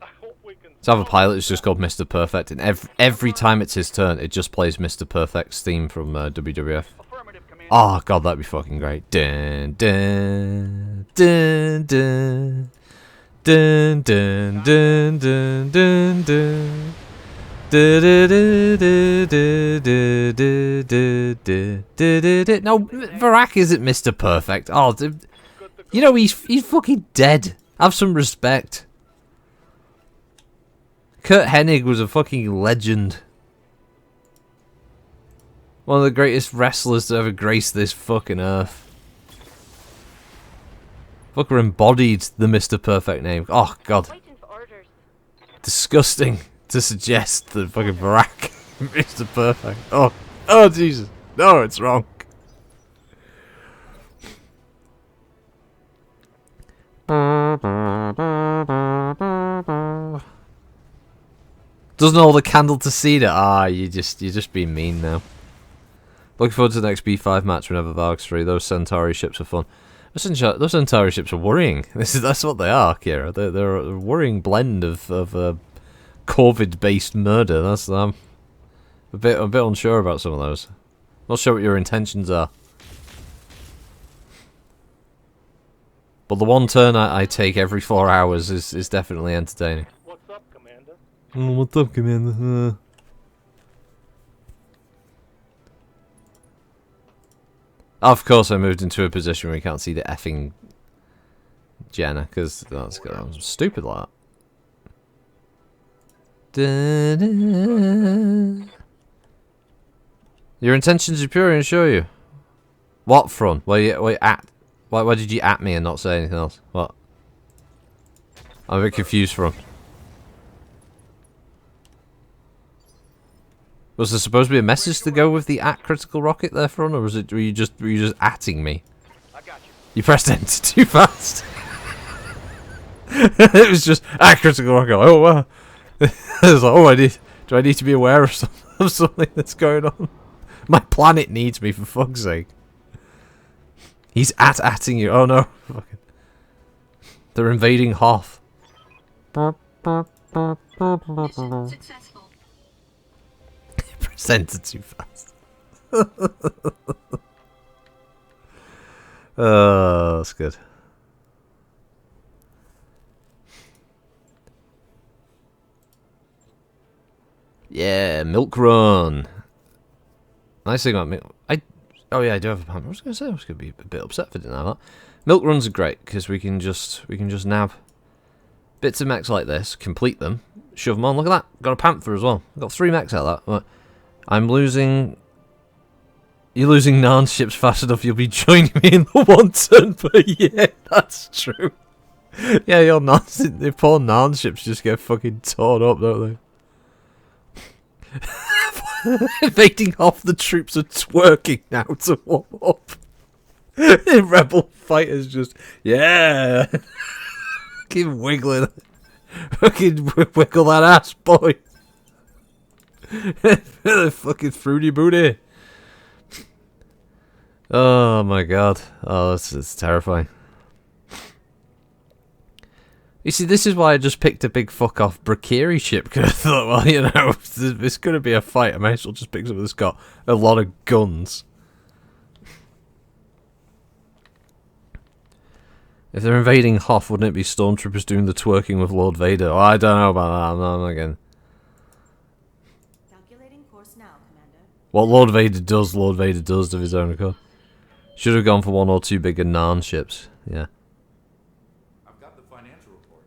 I hope we can To have a pilot who's just called Mr. Perfect, and every time it's his turn, it just plays Mr. Perfect's theme from WWF. Affirmative, Commander. Oh god, that'd be fucking great. Dun dun dun dun dun dun dun dun dun dun. No, Varak isn't Mr. Perfect. Oh, you know he's fucking dead. Have some respect. Kurt Hennig was a fucking legend. One of the greatest wrestlers to ever grace this fucking earth. Fucker embodied the Mr. Perfect name. Oh god. Waiting for orders. Disgusting to suggest that fucking Barack Mr. Perfect. Oh Jesus. No, it's wrong. Doesn't hold a candle to see that. Ah, you're just being mean now. Looking forward to the next B5 match whenever Varg's free. Those Centauri ships are fun. Those Centauri ships are worrying. That's what they are, Kira. They're a worrying blend of COVID-based murder. That's I'm a bit unsure about some of those. Not sure what your intentions are. But the one turn I take every 4 hours is definitely entertaining. What's up, Commander? What's up, Commander? Of course, I moved into a position where you can't see the effing Jenna, because that was stupid like that. Da-da. Your intentions are pure, I assure you. What front? Why did you at me and not say anything else? What? I'm a bit confused from. Was there supposed to be a message to go with the at critical rocket there, front, or were you just atting me? I got you. You pressed enter too fast. It was just at critical rocket. Oh wow. I was like, oh, do I need to be aware of something that's going on? My planet needs me, for fuck's sake. He's atting you. Oh no. Fucking. They're invading Hoth. Mission successful. Press enter too fast. Oh, that's good. Yeah, milk run. Nice thing about milk. Oh yeah, I do have a pamper. I was gonna say I was gonna be a bit upset if I didn't have that. Milk runs are great because we can just nab bits of mechs like this, complete them, shove them on. Look at that, got a panther as well. Got 3 mechs out of that. But I'm losing. You're losing Narn ships fast enough. You'll be joining me in the 1 turn per year. That's true. Yeah, your Narn, the poor Narn ships just get fucking torn up, don't they? Invading off, the troops are twerking now to warm up. Rebel fighters just, yeah. Keep wiggling. Fucking wiggle that ass, boy. Fucking fruity booty. Oh my god. Oh, it's terrifying. You see, this is why I just picked a big fuck off Brakiri ship, because I thought, well, you know, if it's going to be a fight, I may as well just pick something that's got a lot of guns. If they're invading Hoth, wouldn't it be stormtroopers doing the twerking with Lord Vader? Oh, I don't know about that. I'm not again. Calculating course now, Commander. What Lord Vader does of his own accord. Should have gone for 1 or 2 bigger Narn ships. Yeah. I've got the financial report.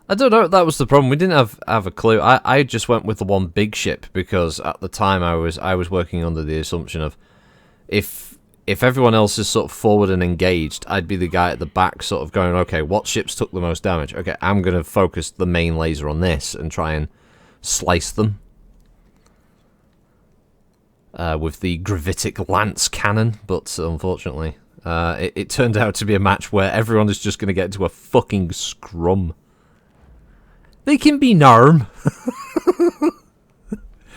I don't know. That was the problem. We didn't have a clue. I just went with the 1 big ship because at the time I was working under the assumption of if everyone else is sort of forward and engaged, I'd be the guy at the back sort of going, okay, what ships took the most damage? Okay, I'm going to focus the main laser on this and try and slice them. With the gravitic lance cannon, but unfortunately, it turned out to be a match where everyone is just going to get into a fucking scrum. They can be Narm.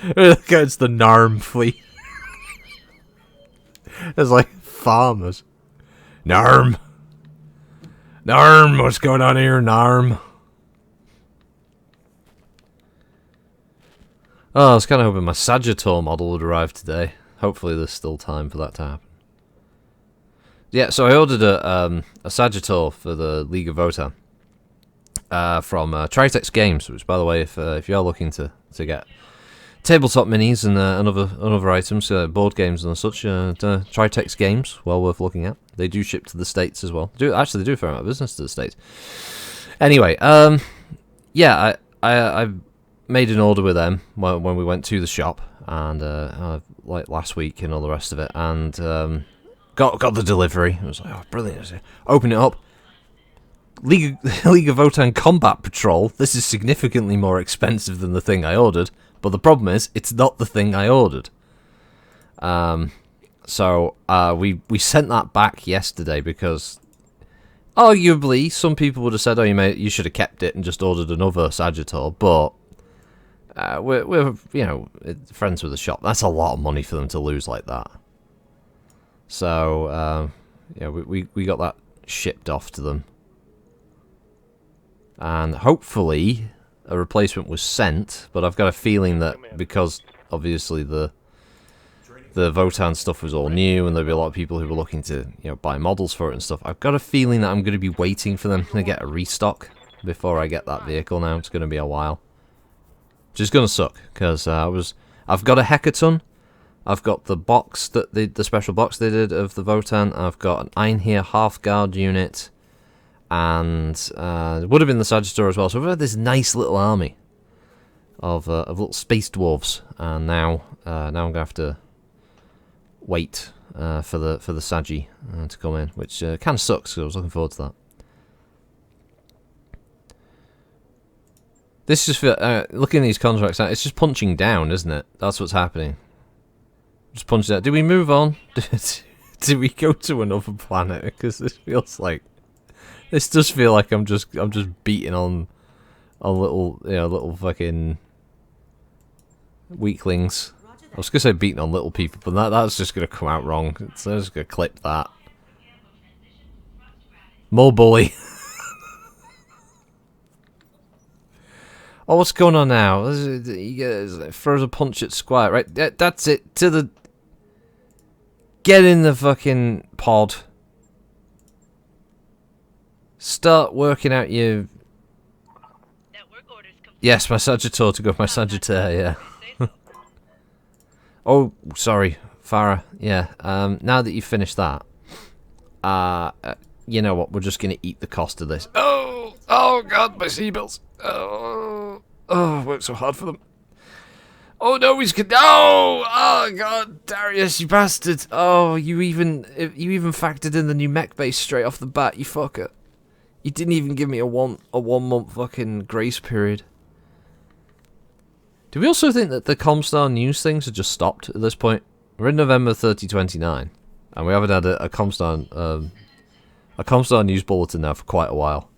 Against the Narm fleet. It's like farmers. Narm. Narm, what's going on here, Narm? Oh, I was kind of hoping my Sagittor model would arrive today. Hopefully there's still time for that to happen. Yeah, so I ordered a Sagittor for the League of Votan from Tritex Games, which, by the way, if you are looking to get tabletop minis and other items, board games and such, Tritex Games, well worth looking at. They do ship to the States as well. They do a fair amount of business to the States. Anyway, yeah, I made an order with them when we went to the shop, and like last week and all the rest of it, and got the delivery. It was like, oh, brilliant! Open it up. League of Votan Combat Patrol. This is significantly more expensive than the thing I ordered, but the problem is it's not the thing I ordered. So we sent that back yesterday because arguably some people would have said, oh, you should have kept it and just ordered another Sagittor, but we're you know, friends with the shop. That's a lot of money for them to lose like that. So yeah, we got that shipped off to them, and hopefully a replacement was sent. But I've got a feeling that because obviously the Votan stuff was all new, and there'll be a lot of people who were looking to, you know, buy models for it and stuff. I've got a feeling that I'm going to be waiting for them to get a restock before I get that vehicle. Now it's going to be a while. Which is going to suck, because I've got a Hecaton, I've got the box, the special box they did of the Votan, I've got an Einhir Half Guard unit, and would have been the Sagittor as well. So we've had this nice little army of little space dwarves, and now I'm gonna have to wait for the Sagi to come in, which kind of sucks because I was looking forward to that. This just looking at these contracts, it's just punching down, isn't it? That's what's happening. Just punch down. Did we move on? Did we go to another planet? Because this does feel like I'm just beating on little fucking weaklings. I was gonna say beating on little people, but that's just gonna come out wrong. So I'm just gonna clip that. More bully. Oh, what's going on now? He throws a punch at Squire, right? That's it. Get in the fucking pod. Start working out your... Network orders complete. Yes, my Sagittor to go. My Sagittaire, yeah. Oh, sorry, Farah. Yeah. Now that you've finished that, you know what? We're just gonna eat the cost of this. Oh God, my sea-bills. Oh, I worked so hard for them. Oh no, he's good. Oh God, Darius, you bastard. Oh, you even factored in the new mech base straight off the bat, you fucker. You didn't even give me a one month fucking grace period. Do we also think that the Comstar news things have just stopped at this point? We're in November 3029, and we haven't had a Comstar news bulletin now for quite a while.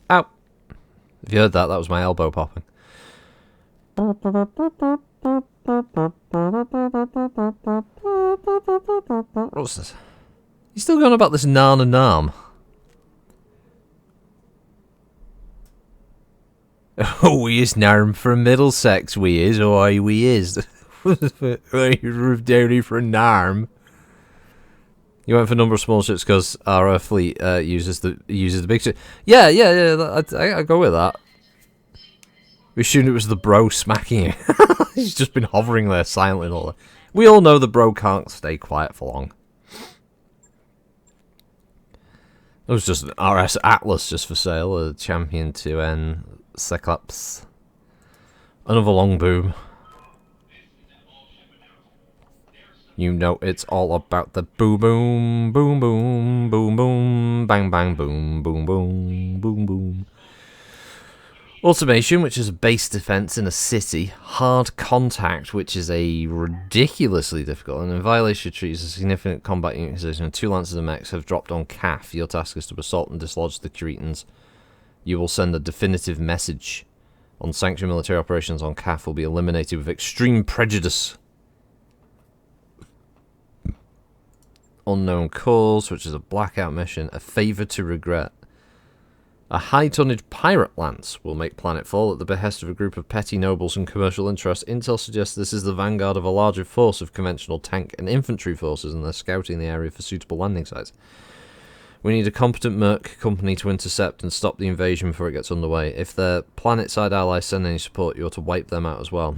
Ow! If you heard that, that was my elbow popping. What's this? You still going about this Nana Nam? Oh, we is Narm from Middlesex, we is, or we is. Roof Downy for Narm. You went for number of small ships because our fleet uses the big ship. Yeah. I go with that. We assumed it was the bro smacking you. He's just been hovering there silently all day. We all know the bro can't stay quiet for long. It was just an RS Atlas just for sale, a Champion 2N Cyclops. Another long boom. You know it's all about the boom boom, boom boom, boom boom, bang bang boom, boom boom, boom boom. Automation, which is a base defense in a city. Hard contact, which is a ridiculously difficult, and in violation treats a significant combat unit position. 2 Lancers and mechs have dropped on CAF. Your task is to assault and dislodge the Cretans. You will send a definitive message. On sanctioned military operations on CAF will be eliminated with extreme prejudice. Unknown Cause, which is a blackout mission. A favour to regret. A high-tonnage pirate lance will make planetfall at the behest of a group of petty nobles and commercial interests. Intel suggests this is the vanguard of a larger force of conventional tank and infantry forces, and they're scouting the area for suitable landing sites. We need a competent merc company to intercept and stop the invasion before it gets underway. If their planet-side allies send any support, you're to wipe them out as well.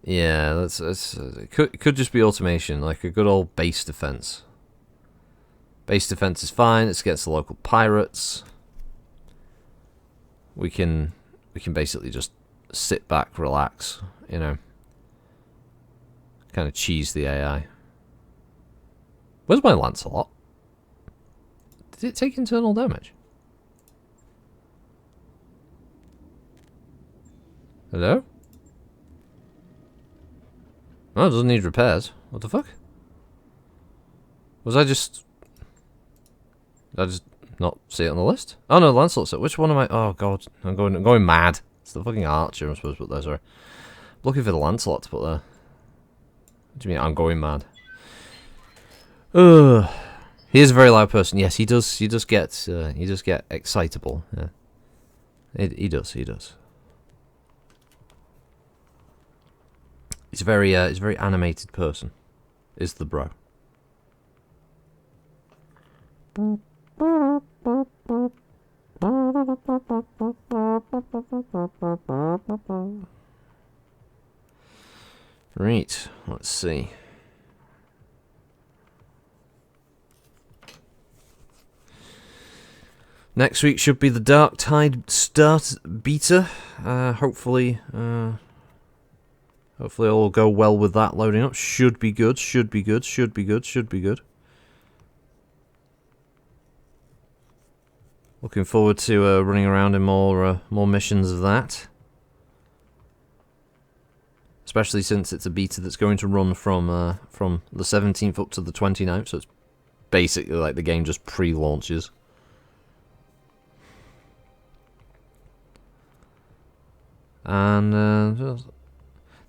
Yeah, that's it could just be automation, like a good old base defense. Base defense is fine. It's against the local pirates. We can basically just sit back, relax, you know. Kind of cheese the AI. Where's my Lancelot? Did it take internal damage? Hello? Oh, it doesn't need repairs. What the fuck? Did I just not see it on the list? Oh no, Lancelot's it. Which one am I? Oh god, I'm going mad. It's the fucking Archer I'm supposed to put there, sorry. I'm looking for the Lancelot to put there. What do you mean I'm going mad? Ugh. He is a very loud person. Yes, he does get excitable. Yeah. He does. He's a very animated person. Is the bro. Right, let's see. Next week should be the Dark Tide start beta. Hopefully it'll all go well with that loading up. Should be good, should be good, should be good, should be good. Looking forward to running around in more missions of that. Especially since it's a beta that's going to run from the 17th up to the 29th, so it's basically like the game just pre-launches. And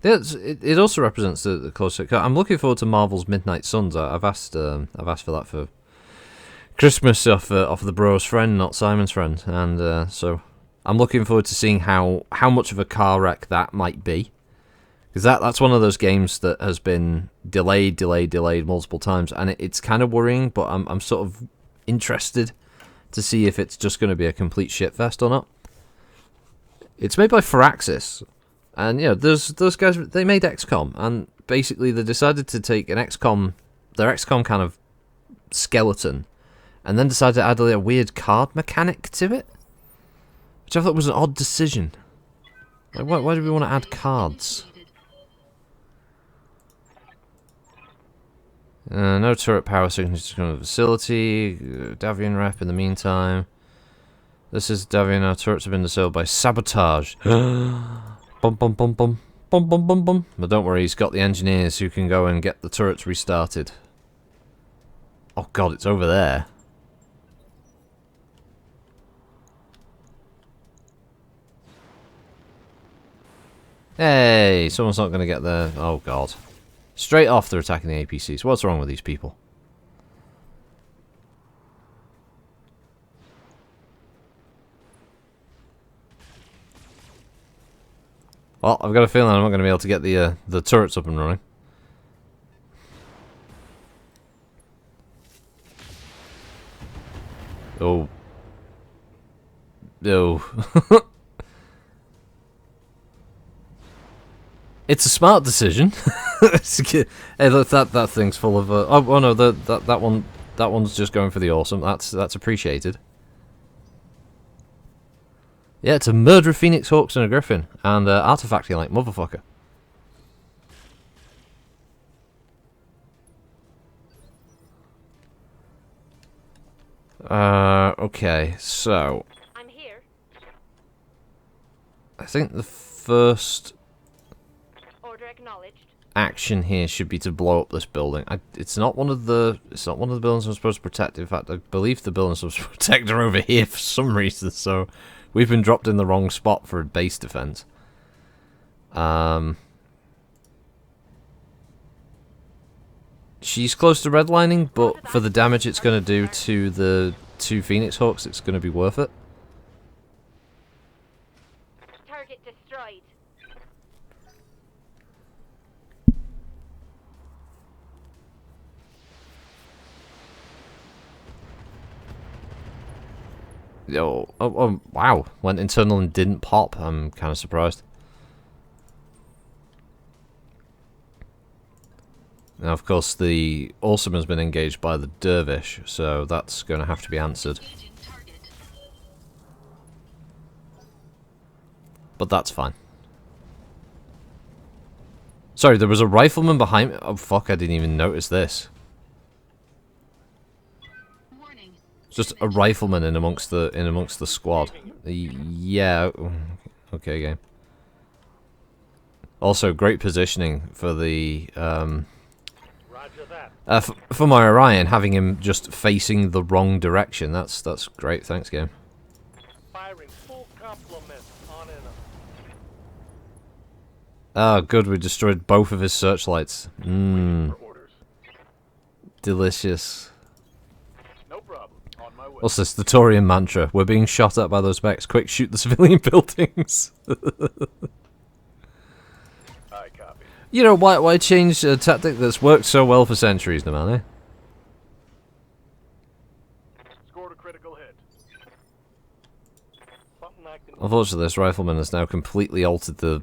it also represents the closer. I'm looking forward to Marvel's Midnight Suns. I've asked for that for Christmas off the bro's friend, not Simon's friend, and so I'm looking forward to seeing how much of a car wreck that might be, because that's one of those games that has been delayed multiple times, and it's kind of worrying. But I'm sort of interested to see if it's just going to be a complete shitfest or not. It's made by Firaxis, and those guys, they made XCOM, and basically they decided to take their XCOM kind of skeleton, and then decided to add a weird card mechanic to it, which I thought was an odd decision. Like, why do we want to add cards? No turret power signatures from the facility. Davian rep in the meantime. This is Davian. Our turrets have been disabled by sabotage. Bum bum bum bum. Bum bum bum bum. But don't worry, he's got the engineers who can go and get the turrets restarted. Oh god, it's over there. Hey, someone's not going to get there. Oh god. Straight off they're attacking the APCs. What's wrong with these people? Well, I've got a feeling I'm not going to be able to get the turrets up and running. Oh. Oh. It's a smart decision. Hey, look, that thing's full of. Oh no, that one's just going for the awesome. That's appreciated. Yeah, it's a murder of Phoenix Hawks and a Griffin, and artifacting like motherfucker. Okay, so I'm here. I think the first Order acknowledged. action here should be to blow up this building. It's not one of the buildings I'm supposed to protect. In fact, I believe the buildings I'm supposed to protect are over here for some reason. So we've been dropped in the wrong spot for a base defense. She's close to redlining, but for the damage it's going to do to the two Phoenix Hawks, it's going to be worth it. Target destroyed. Oh, wow. Went internal and didn't pop. I'm kind of surprised. Now, of course, the Awesome has been engaged by the Dervish, so that's going to have to be answered. But that's fine. Sorry, there was a rifleman behind me. Oh, fuck, I didn't even notice this. Just a rifleman in amongst the squad. Yeah. Okay, game. Also, great positioning for the for my Orion, having him just facing the wrong direction. That's great. Thanks, game. Firing full complement on and Ah, good. We destroyed both of his searchlights. for orders. Delicious. No problem. On my way. What's this? The Taurian mantra. We're being shot at by those mechs. Quick, shoot the civilian buildings. I copy. You know, why change a tactic that's worked so well for centuries, no man, eh? Scored a critical hit. Something acting. Unfortunately, this rifleman has now completely altered the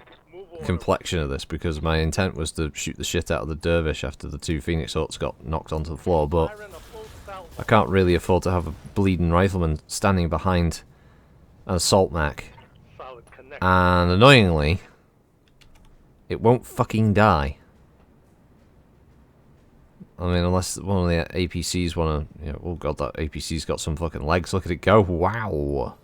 complexion of this, because my intent was to shoot the shit out of the dervish after the 2 Phoenix Hawks got knocked onto the floor, but Fire in a full salvo. I can't really afford to have a bleeding rifleman standing behind an assault mech. Solid connect. And annoyingly, it won't fucking die. I mean, unless one of the APCs want to, you know, oh god, that APC's got some fucking legs. Look at it go! Wow.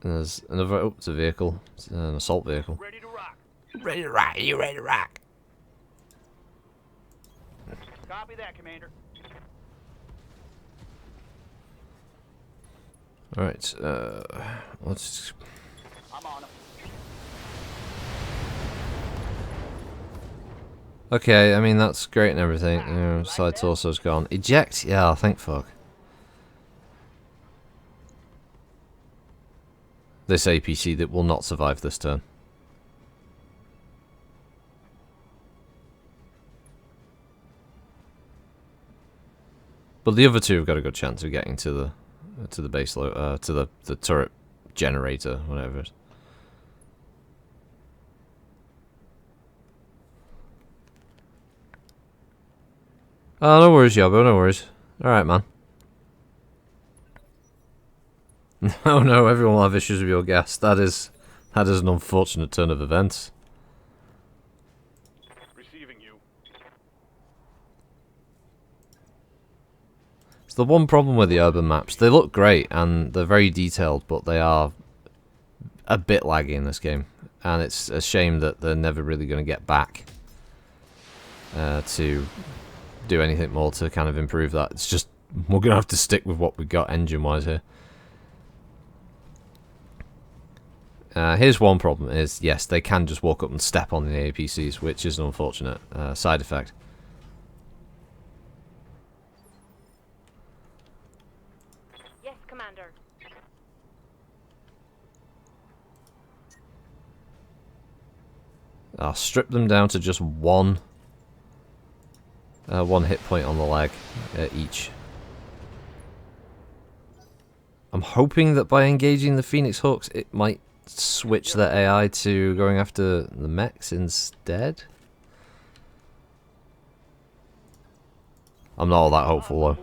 And there's another. Oh, it's a vehicle. It's an assault vehicle. Ready to rock. Ready to rock? Are you ready to rock? Copy that, Commander. All right. Let's. I'm on him. Okay, I mean that's great and everything. You know, side torso's gone. Eject? Yeah, thank fuck. This APC that will not survive this turn. But the other 2 have got a good chance of getting to the base load, to the turret generator, whatever it is. Oh, no worries, Yobbo, no worries. Alright, man. Oh no, everyone will have issues with your gas. That is an unfortunate turn of events. Receiving you. It's the one problem with the urban maps. They look great and they're very detailed, but they are a bit laggy in this game. And it's a shame that they're never really going to get back to do anything more to kind of improve that. It's just, we're going to have to stick with what we've got engine-wise here. Here's one problem is, yes, they can just walk up and step on the APCs, which is an unfortunate side effect. Yes, Commander. I'll strip them down to just one hit point on the leg each. I'm hoping that by engaging the Phoenix Hawks, it might switch their AI to going after the mechs instead. I'm not all that hopeful though.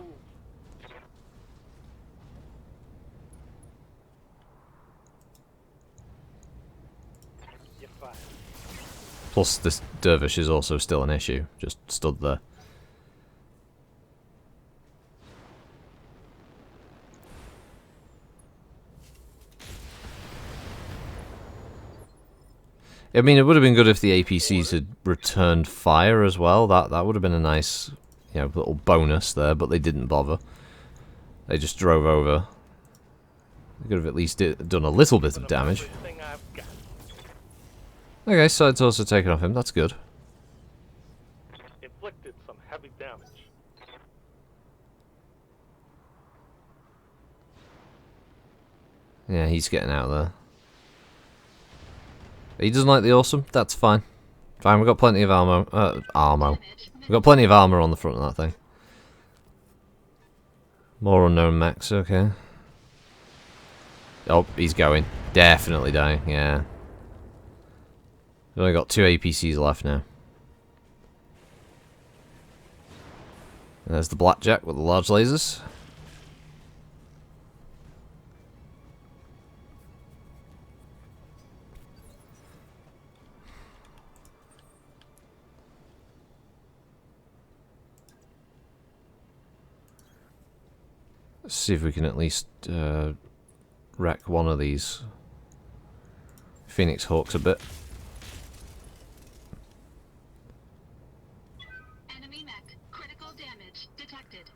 You're fine. Plus, this dervish is also still an issue, just stood there. I mean, it would have been good if the APCs had returned fire as well. That would have been a nice, you know, little bonus there, but they didn't bother. They just drove over. They could have at least done a little bit of damage. Everything I've got. Okay, so it's also taken off him. That's good. Inflicted some heavy damage. Yeah, he's getting out of there. He doesn't like the awesome. That's fine. Fine, we've got plenty of armor. We've got plenty of armor on the front of that thing. More unknown mechs, okay. Oh, he's going. Definitely dying, yeah. We've only got 2 APCs left now. And there's the blackjack with the large lasers. Let's see if we can at least wreck one of these Phoenix Hawks a bit. Enemy mech. Critical damage detected.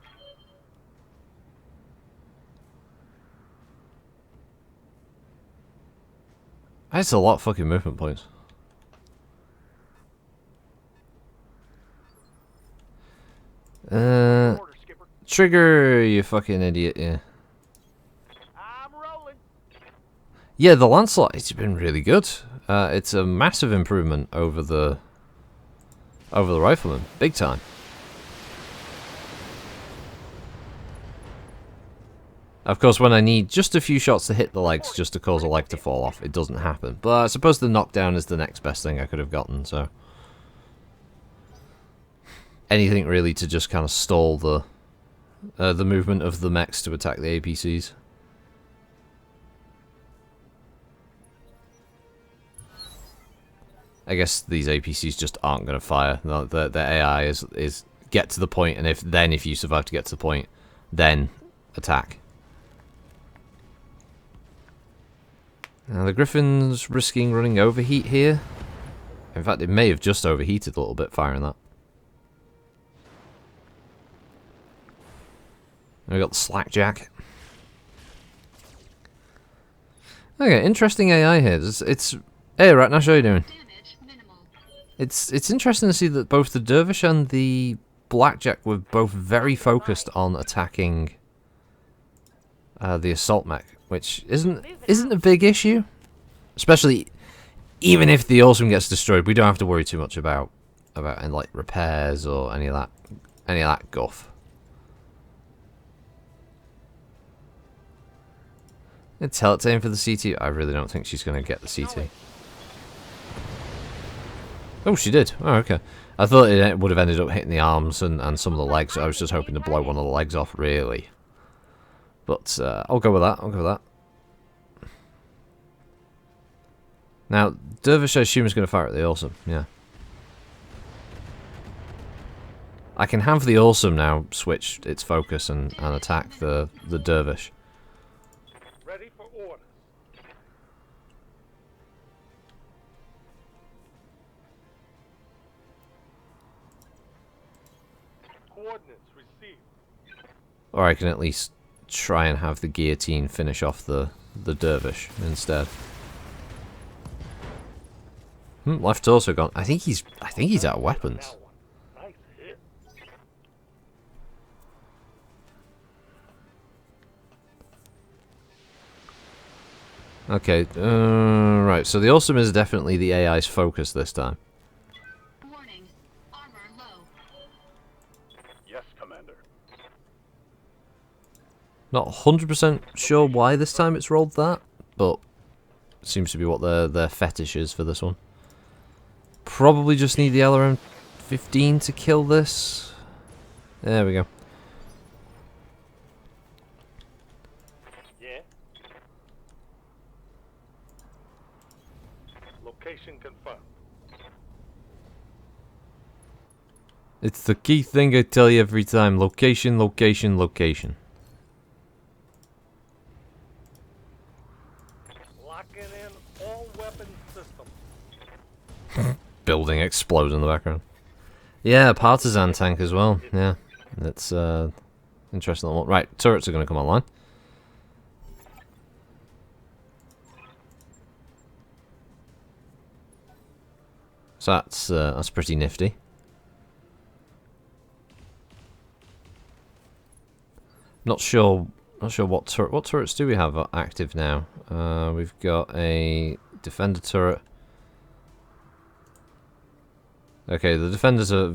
That's a lot of fucking movement points. Order, Skipper. Trigger, you fucking idiot, yeah. I'm rolling. Yeah, the Lancelot, it's been really good. It's a massive improvement over the Rifleman. Big time. Of course, when I need just a few shots to hit the legs just to cause a leg to fall off, it doesn't happen. But I suppose the knockdown is the next best thing I could have gotten, so... anything really to just kind of stall the movement of the mechs to attack the APCs. I guess these APCs just aren't going to fire. The AI is get to the point, and if you survive to get to the point, then attack. Now the Griffin's risking running overheat here. In fact, it may have just overheated a little bit firing that. And we got the Slackjack. Okay, interesting AI here. It's hey, Ratnash, how you doing? Damage minimal. It's interesting to see that both the Dervish and the Blackjack were both very focused on attacking the assault mech, which isn't a big issue. Especially, even if the Awesome gets destroyed, we don't have to worry too much about any like repairs or any of that guff. Tell it to aim for the CT. I really don't think she's going to get the CT. Oh, she did. Oh, okay. I thought it would have ended up hitting the arms and some of the legs. I was just hoping to blow one of the legs off, really. But I'll go with that. I'll go with that. Now, Dervish, I assume, is going to fire at the Awesome. Yeah. I can have the Awesome now switch its focus and attack the Dervish. Ready for orders. Coordinates received. Or I can at least try and have the guillotine finish off the Dervish instead. Left torso gone. I think he's out of weapons. Nice hit. Okay, right, so the Awesome is definitely the AI's focus this time. Warning. Armor low. Yes, Commander. Not 100% sure why this time it's rolled that, but seems to be what their fetish is for this one. Probably just need the LRM 15 to kill this. There we go. Yeah. Location confirmed. It's the key thing I tell you every time. Location, location, location. Locking in all weapon systems. Building explode in the background. Yeah, partisan tank as well. Yeah, that's interesting one. Right, turrets are going to come online. So that's pretty nifty. Not sure what turrets do we have active now. We've got a defender turret. Okay, the defenders are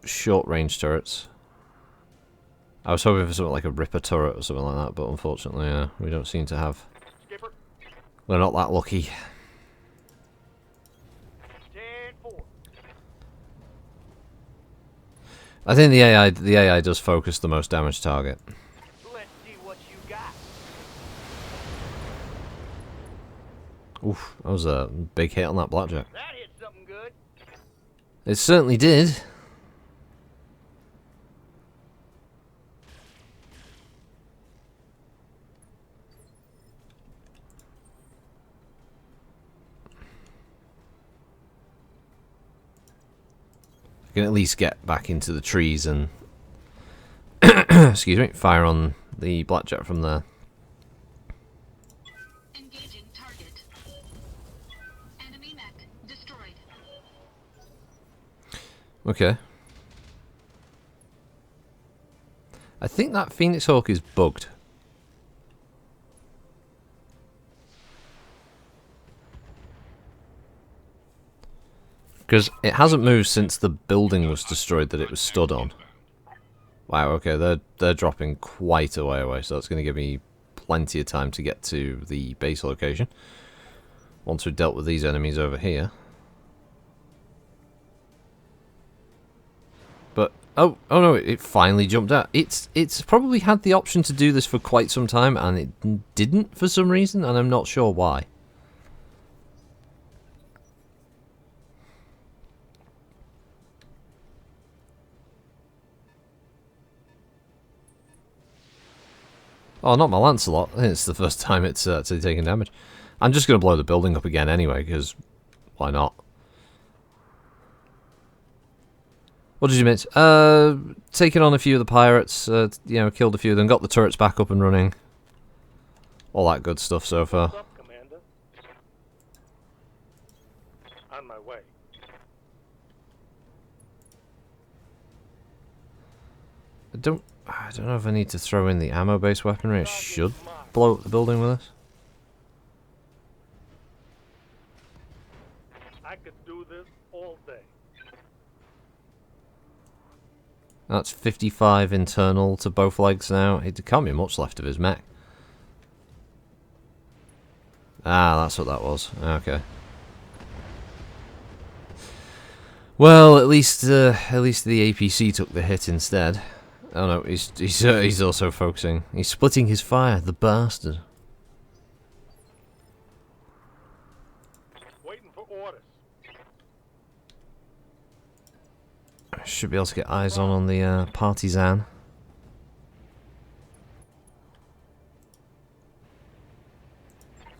short-range turrets. I was hoping for something like a Ripper turret or something like that, but unfortunately, we don't seem to have. Skipper. We're not that lucky. Stand forward. I think the AI does focus the most damage target. Let's see what you got. Oof, that was a big hit on that Blackjack. That hit something good. It certainly did. I can at least get back into the trees and excuse me, fire on the Blackjack from there. Engaging target. Enemy mech destroyed. Okay. I think that Phoenix Hawk is bugged. Because it hasn't moved since the building was destroyed that it was stood on. Wow, okay, they're dropping quite a way away, so that's going to give me plenty of time to get to the base location. Once we've dealt with these enemies over here. But, oh no, it finally jumped out. It's probably had the option to do this for quite some time, and it didn't for some reason, and I'm not sure why. Oh, not my Lancelot. It's the first time it's actually taken damage. I'm just going to blow the building up again anyway, because why not? What did you miss? Taken on a few of the pirates, you know, killed a few of them, got the turrets back up and running. All that good stuff so far. What's up, Commander? On my way. I don't know if I need to throw in the ammo-based weaponry. It should blow up the building with us. I could do this all day. That's 55 internal to both legs now. It can't be much left of his mech. Ah, that's what that was. Okay. Well, at least the APC took the hit instead. Oh no, he's also focusing. He's splitting his fire, the bastard. Waiting for orders. Should be able to get eyes on the partisan.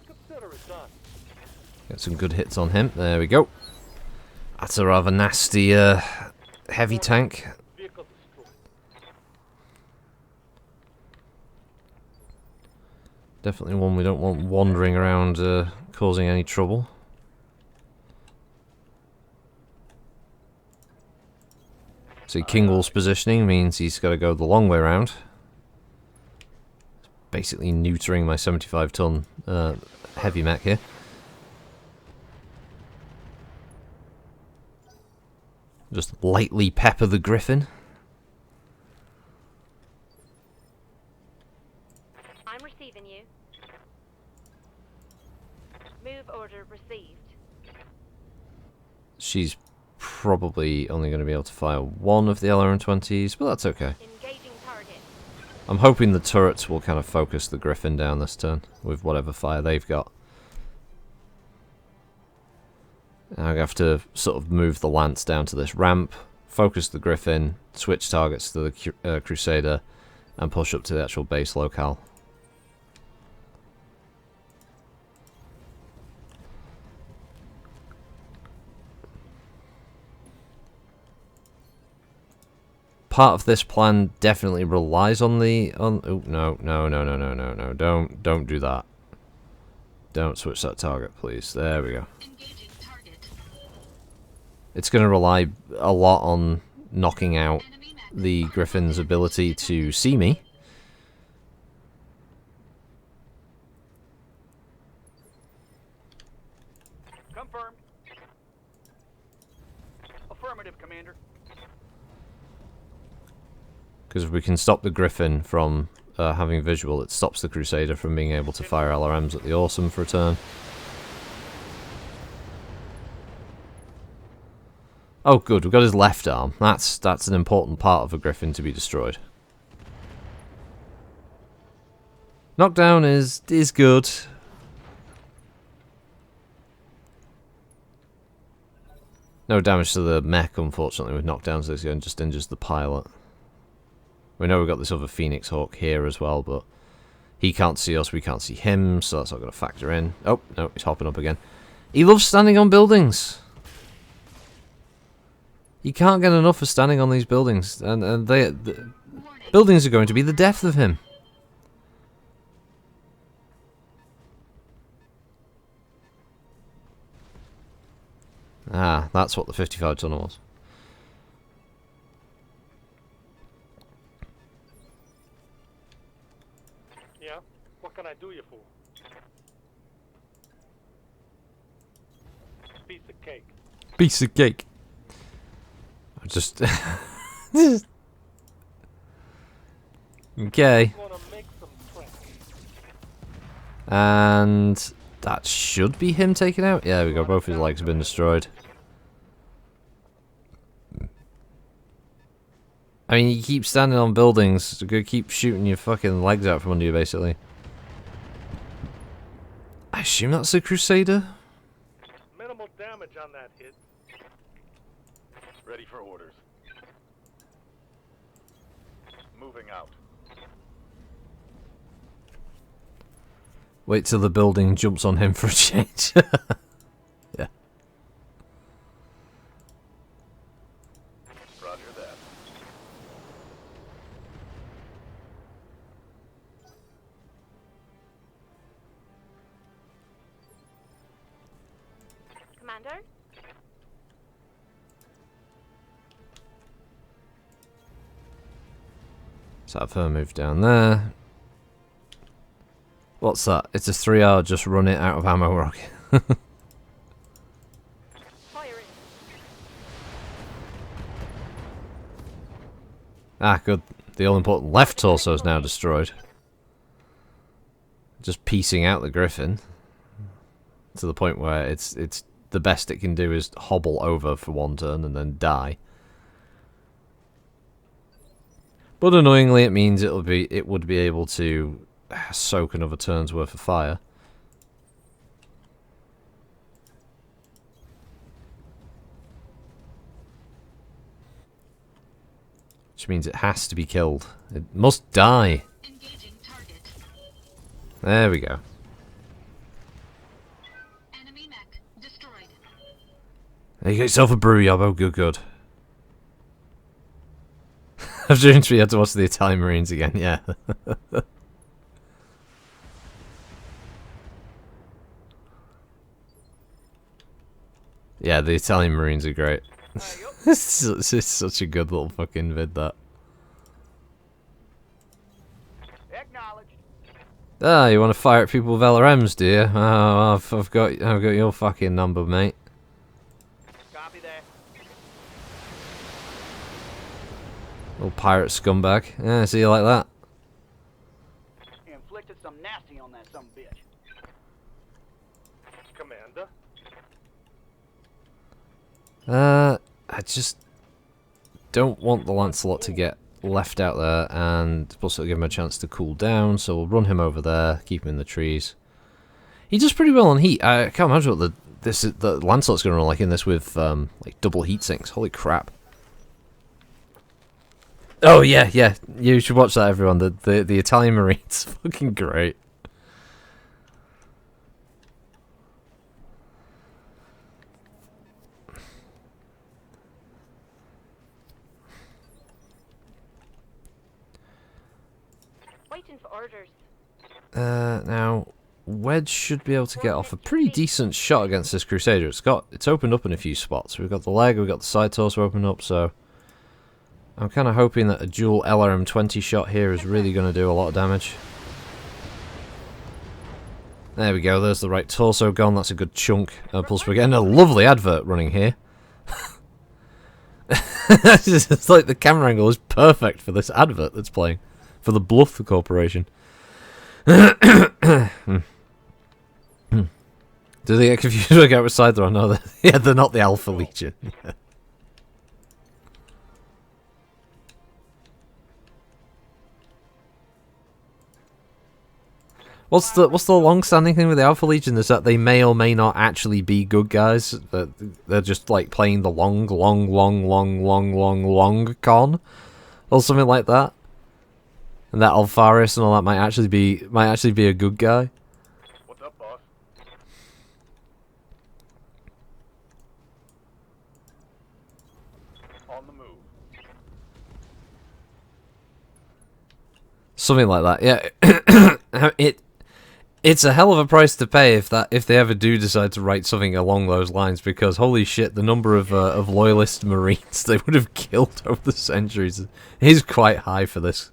Consider it done. Get some good hits on him. There we go. That's a rather nasty heavy tank. Vehicle destroyed. Definitely one we don't want wandering around causing any trouble. See, Kingwall's positioning means he's got to go the long way around. Basically neutering my 75-ton heavy mech here. Just lightly pepper the Griffin. I'm receiving you. Move order received. She's probably only going to be able to fire one of the LRM-20s, but that's okay. Engaging target. I'm hoping the turrets will kind of focus the Griffin down this turn with whatever fire they've got. I have to sort of move the Lance down to this ramp, focus the Griffin, switch targets to the Crusader, and push up to the actual base locale. Part of this plan definitely relies on the oh no, don't do that. Don't switch that target, please. There we go. Engaging target. It's going to rely a lot on knocking out the Griffin's ability to see me. Confirmed. Affirmative, Commander. Because if we can stop the Griffin from having visual, it stops the Crusader from being able to fire LRMs at the Awesome for a turn. Oh good, we've got his left arm. That's an important part of a Griffin to be destroyed. Knockdown is good. No damage to the mech, unfortunately, with knockdowns. This gun just injures the pilot. We know we've got this other Phoenix Hawk here as well, but he can't see us, we can't see him, so that's not going to factor in. Oh, no, he's hopping up again. He loves standing on buildings. You can't get enough of standing on these buildings, and the buildings are going to be the death of him. Ah, that's what the 55 tonner was. Yeah? What can I do you for? Piece of cake. Piece of cake. I just... Okay. Gonna make some tracks. And that should be him taken out. Yeah, there we go. Both his legs have been destroyed. I mean, you keep standing on buildings, so go keep shooting your fucking legs out from under you, basically. I assume that's a Crusader? Minimal damage on that hit. Ready for orders. Moving out. Wait till the building jumps on him for a change. Yeah. Roger that. Commander? So have her move down there. What's that? It's a 3-hour just run it out of ammo rocket. Fire in. Ah, good. The all-important left torso is now destroyed. Just piecing out the Griffin. To the point where it's the best it can do is hobble over for one turn and then die. But annoyingly, it means it would be able to soak another turn's worth of fire. Which means it has to be killed. It must die. Engaging target. There we go. Enemy mech destroyed. There you got yourself a brew, Yobbo. Good, good. I've dreamed we had to watch the Italian Marines again, yeah. Yeah, the Italian Marines are great. It's such a good little fucking vid, that. Acknowledged. Ah, you want to fire at people with LRMs, do you? Oh, I've got your fucking number, mate. Copy that. Little pirate scumbag. Yeah, see you like that. Inflicted some nasty on that some bitch. Commander? I just don't want the Lancelot to get left out there, and plus it'll give him a chance to cool down, so we'll run him over there, keep him in the trees. He does pretty well on heat. I can't imagine what the Lancelot's going to run like in this with like double heat sinks. Holy crap. Oh yeah, yeah, you should watch that, everyone. The Italian Marines, fucking great. Waiting for orders. Now, Wedge should be able to get off a pretty decent shot against this Crusader. It's opened up in a few spots. We've got the leg, we've got the side torso opened up, so I'm kind of hoping that a dual LRM-20 shot here is really going to do a lot of damage. There we go, there's the right torso gone, that's a good chunk. Plus we're getting a lovely advert running here. It's like the camera angle is perfect for this advert that's playing. For the Bluff Corporation. Do they get confused when I go outside there? No, yeah, they're not the Alpha Legion. What's the long-standing thing with the Alpha Legion is that they may or may not actually be good guys. They're just like playing the long con, or something like that. And that Alfaris and all that might actually be a good guy. What's up, boss? On the move. Something like that. Yeah. It's a hell of a price to pay if they ever do decide to write something along those lines, because holy shit, the number of loyalist Marines they would have killed over the centuries is quite high for this.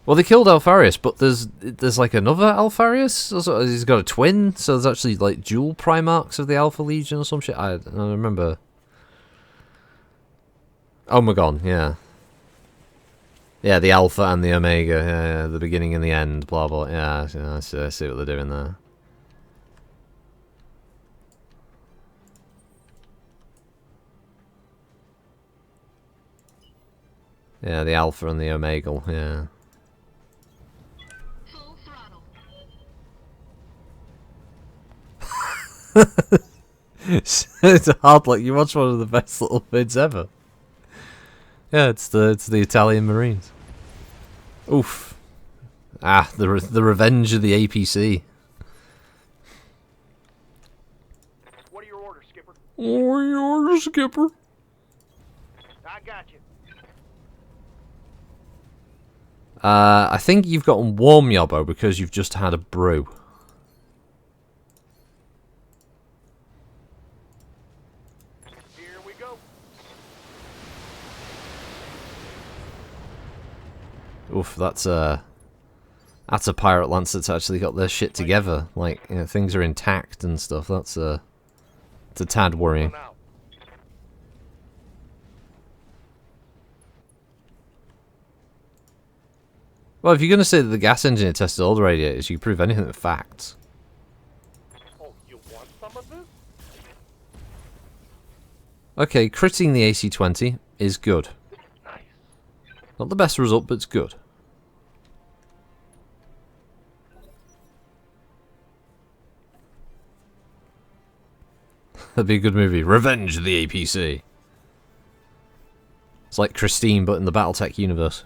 Well, they killed Alfarius, but there's like another Alfarius. Also, he's got a twin, so there's actually like dual Primarchs of the Alpha Legion or some shit. I don't remember. Omegon, yeah. Yeah, the alpha and the omega. Yeah, the beginning and the end. Blah blah. Yeah, I see what they're doing there. Yeah, the alpha and the omega. Yeah. Full throttle. It's hard. Like you watch one of the best little vids ever. Yeah, it's the Italian Marines. Oof. Ah, the revenge of the APC. What are your orders, Skipper? Oh, your skipper. I got you. I think you've gotten warm, Yobbo, because you've just had a brew. Here we go. Oof, that's a pirate lance that's actually got their shit together. Like, you know, things are intact and stuff. It's a tad worrying. Now. Well, if you're going to say that the gas engine had tested all the radiators, you can prove anything with facts. Oh, you want some of this? Okay, critting the AC-20 is good. Nice. Not the best result, but it's good. That'd be a good movie. Revenge of the APC. It's like Christine, but in the Battletech universe.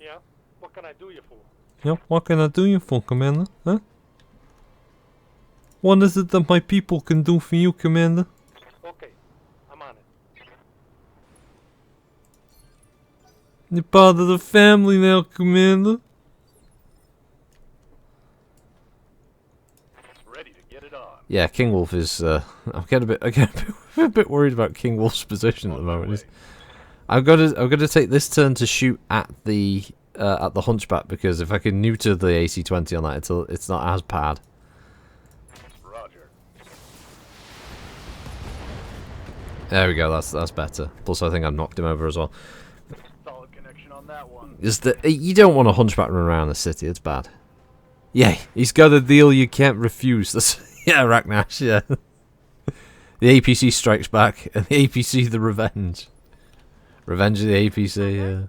Yeah? What can I do you for? Yeah, what can I do you for, Commander? Huh? What is it that my people can do for you, Commander? Okay, I'm on it. You're part of the family now, Commander. Ready to get it on. Yeah, King Wolf is. I'm getting a bit worried about King Wolf's position at the moment. I've got to take this turn to shoot at the Hunchback, because if I can neuter the AC-20 on that, it's not as bad. Roger. There we go. That's better. Plus, I think I knocked him over as well. Solid connection on that one. Is that you don't want a Hunchback run around the city? It's bad. Yeah, he's got a deal you can't refuse. That's, yeah, Raknash. Yeah. The APC strikes back, and the APC the revenge. Revenge of the APC. Yeah.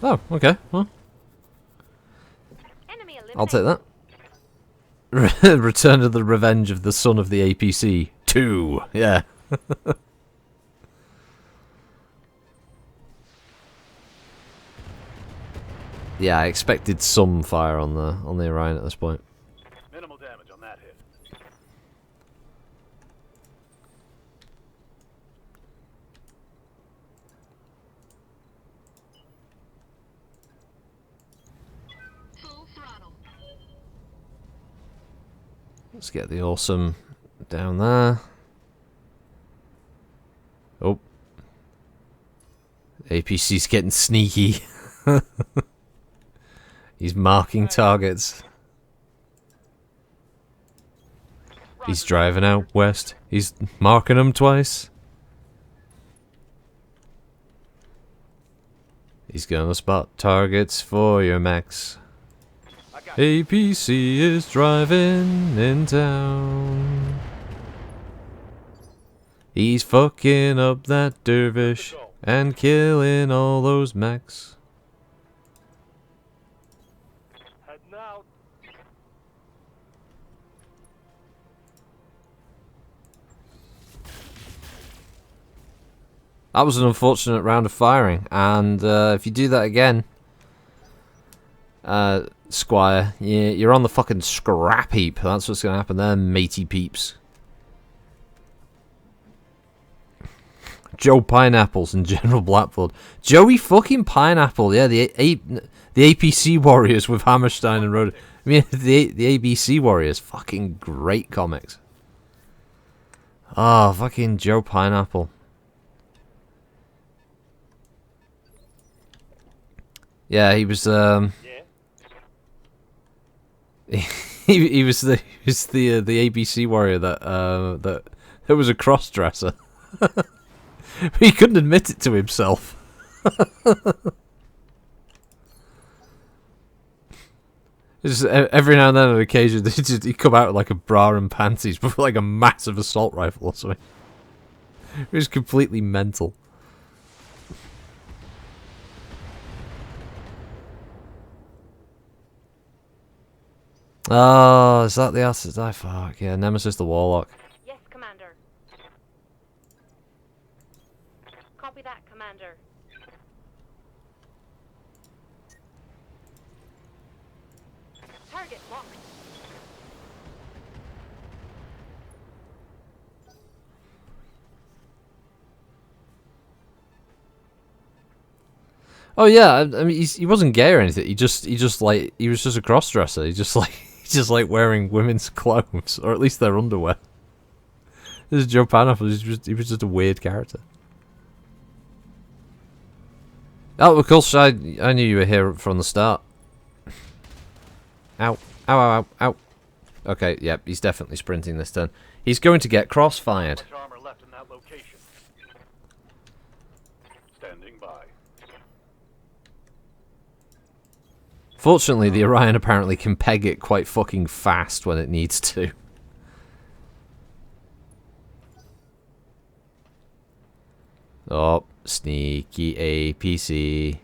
Oh, okay. Well, Enemy eliminated. I'll take that. Return of the Revenge of the Son of the APC 2. Yeah. Yeah, I expected some fire on the Orion at this point. Minimal damage on that hit. Full throttle. Let's get the awesome down there. Oh. APC's getting sneaky. He's marking targets. He's driving out west. He's marking them twice. He's gonna spot targets for your mechs. I got you. APC is driving in town. He's fucking up that dervish and killing all those mechs. Heading out. That was an unfortunate round of firing, and if you do that again, Squire, you're on the fucking scrap heap. That's what's going to happen there, matey peeps. Joe Pineapples and General Blackblood. Joey fucking Pineapple, yeah, the APC warriors with Hammerstein and Rhoda. I mean, the ABC Warriors, fucking great comics. Oh, fucking Joe Pineapple. Yeah, he was Yeah? he was the ABC Warrior that was a cross dresser. He couldn't admit it to himself. Just every now and then, on occasion, he'd come out with like a bra and panties, but with like a massive assault rifle or something. It was completely mental. Oh, is that the acid? I fuck yeah, Nemesis the Warlock. Yes, Commander. Copy that, Commander. Target locked. Oh yeah, I mean he wasn't gay or anything. He was just a cross dresser. He just like wearing women's clothes, or at least their underwear. This is Joe Pineapple. He was just a weird character. Oh, of course, I knew you were here from the start. Ow. Ow, ow, ow, ow. Okay, yep, he's definitely sprinting this turn. He's going to get cross-fired. Much armor left in that location. Standing by. Fortunately, the Orion apparently can peg it quite fucking fast when it needs to. Oh, sneaky APC.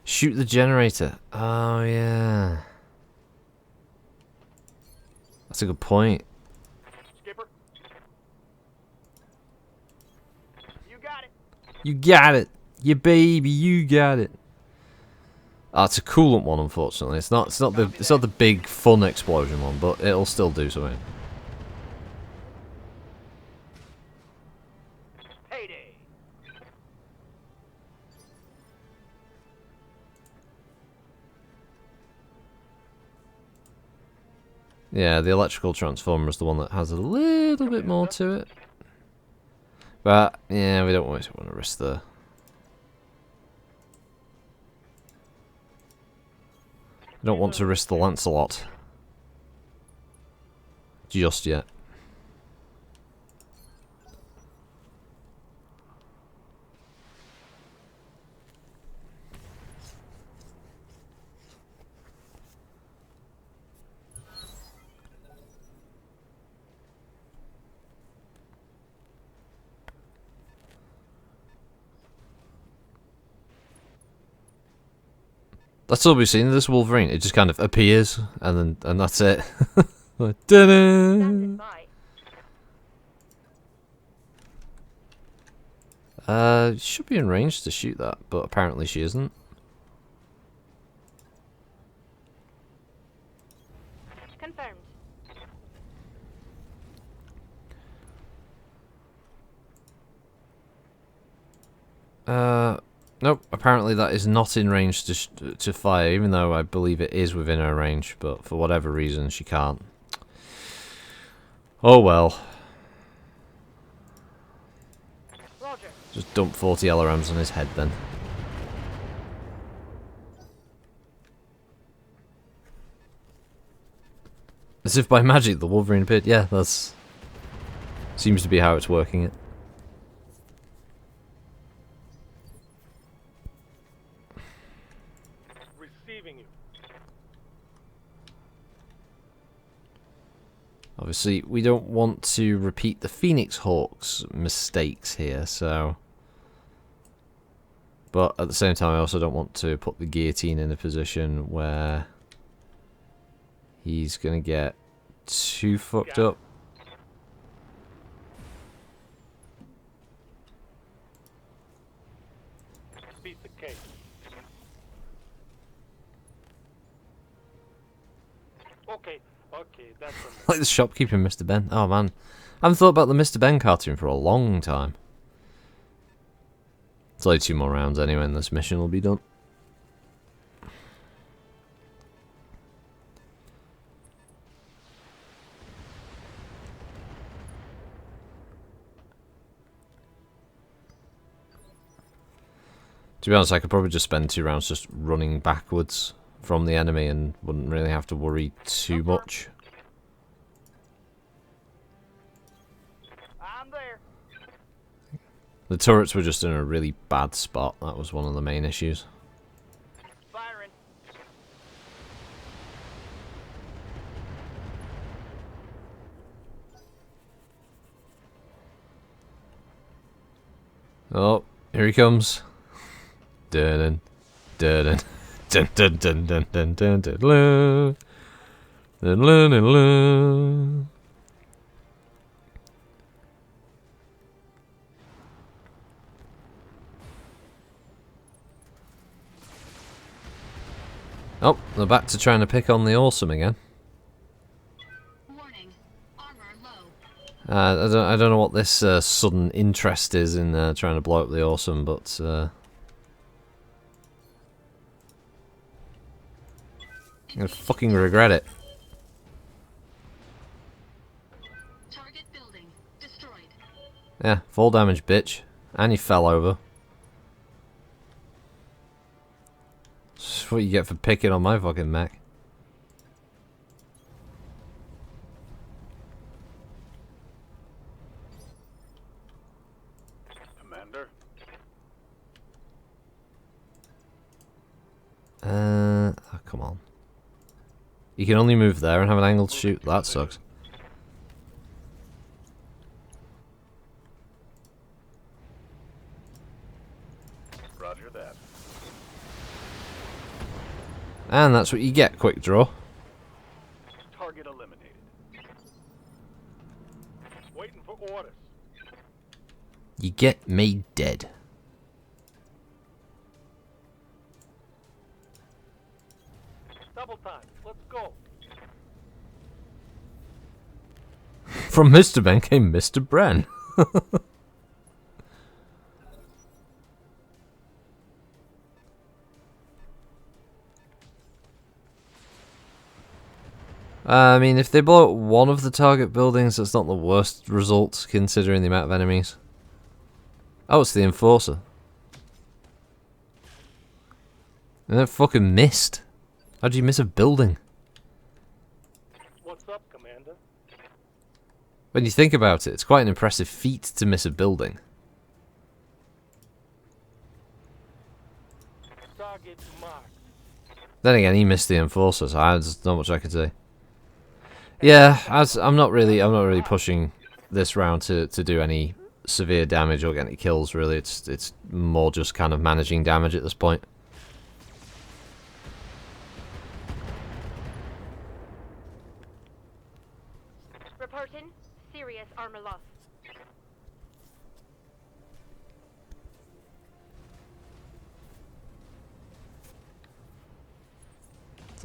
Shoot the generator. Oh, yeah. That's a good point. Skipper? You got it. You got it. You baby, you got it. Ah, it's a coolant one, unfortunately. It's not the big fun explosion one, but it'll still do something. Heyday. Yeah, the electrical transformer is the one that has a little bit more to it. But, yeah, we don't always want to risk the... I don't want to risk the Lancelot. Just yet. That's all we've seen of this Wolverine. It just kind of appears, and that's it. Like, Standing by. should be in range to shoot that, but apparently she isn't. Confirmed. Nope. Apparently that is not in range to fire, even though I believe it is within her range. But for whatever reason, she can't. Oh well. Roger. Just dump 40 LRMs on his head then. As if by magic the Wolverine appeared. Yeah, that's... seems to be how it's working it. Receiving you. Obviously, we don't want to repeat the Phoenix Hawk's mistakes here, so... But at the same time, I also don't want to put the guillotine in a position where he's going to get too fucked up. Piece of cake. Okay, that's enough. Like the shopkeeper, Mr. Ben. Oh man, I haven't thought about the Mr. Ben cartoon for a long time. It's only 2 more rounds anyway, and this mission will be done. To be honest, I could probably just spend 2 rounds just running backwards from the enemy and wouldn't really have to worry too much. I'm there. The turrets were just in a really bad spot. That was one of the main issues. Firing. Oh, here he comes. Dun dun dun dun dun dun dun dun dun dun dun dun dun dun. Oh, they're back to trying to pick on the awesome again. Warning. Armor low. I don't know what this sudden interest is in trying to blow up the awesome, but I'm gonna fucking regret it. Target building destroyed. Yeah, full damage, bitch, and you fell over. That's what you get for picking on my fucking mech. Commander. Oh, come on. You can only move there and have an angled shoot. That sucks. Roger that. And that's what you get, quick draw. Target eliminated. Waiting for orders. You get made dead. Double time. Let's go. From Mr. Ben came Mr. Bren. I mean, if they blow up one of the target buildings, that's not the worst result, considering the amount of enemies. Oh, it's the Enforcer. And it fucking missed. How'd you miss a building? What's up, Commander? When you think about it, it's quite an impressive feat to miss a building. Target marked. Then again, he missed the Enforcer, so there's not much I could say. Yeah, I'm not really pushing this round to do any severe damage or get any kills. Really, it's more just kind of managing damage at this point. Reporting serious armor loss.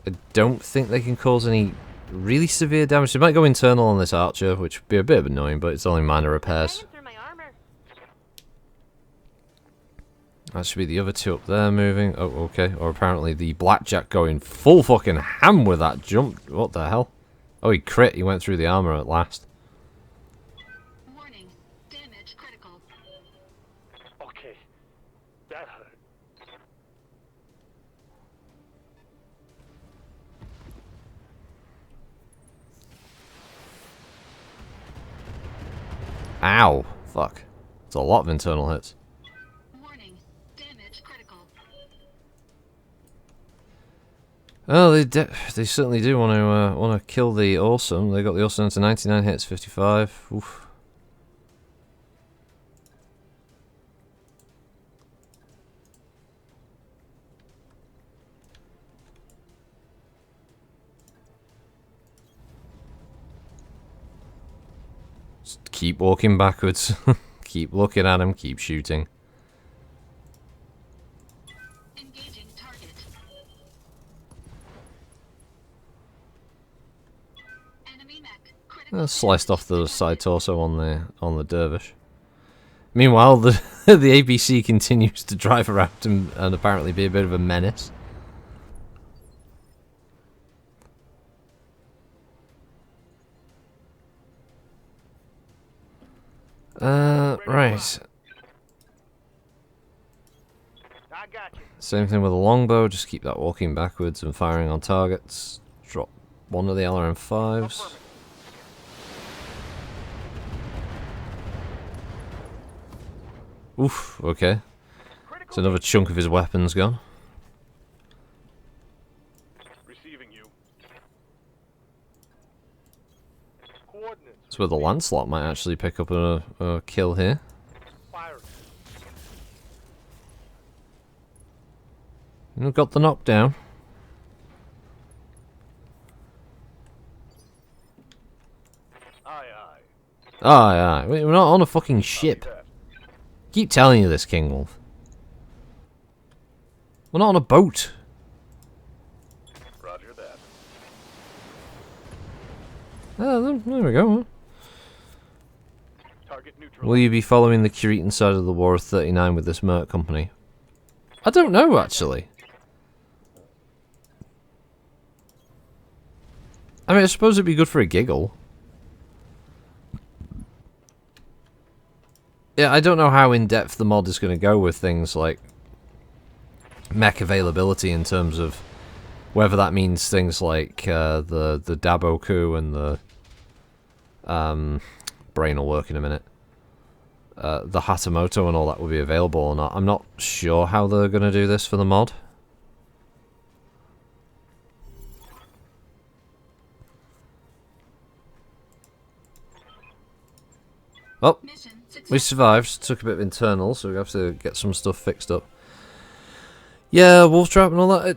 I don't think they can cause any really severe damage. They might go internal on this archer, which would be a bit annoying, but it's only minor repairs. Shining through my armor. That should be the other two up there moving. Oh, okay. Or apparently the blackjack going full fucking ham with that jump. What the hell? Oh, he crit. He went through the armor at last. Warning. Damage critical. Okay. That hurt. Ow. Fuck. It's a lot of internal hits. Warning. Damage critical. Oh, they certainly do want to kill the awesome. They got the awesome to 99 hits, 55. Oof. Just keep walking backwards. Keep looking at him. Keep shooting. Engaging target. Enemy mech. Sliced off the side torso on the dervish. Meanwhile, the the ABC continues to drive around and apparently be a bit of a menace. Right. I got you. Same thing with a longbow, just keep that walking backwards and firing on targets. Drop one of the LRM-5s. Oof, okay. So another chunk of his weapons gone. Receiving you. Coordinates. That's where the Lancelot might actually pick up a kill here. Firing. Got the knockdown. Aye, aye. Aye, aye. We're not on a fucking ship. Copy that. Keep telling you this, King Wolf. We're not on a boat. Roger that. There we go. Target neutral. Will you be following the Curitan side of the War of 39 with this Merc company? I don't know, actually. I mean, I suppose it'd be good for a giggle. Yeah, I don't know how in-depth the mod is going to go with things like mech availability in terms of whether that means things like the Daboku and the brain will work in a minute. The Hatamoto and all that will be available or not. I'm not sure how they're going to do this for the mod. Oh, Mission we success. survived. Took a bit of internal, so we have to get some stuff fixed up. Yeah, wolf trap and all that.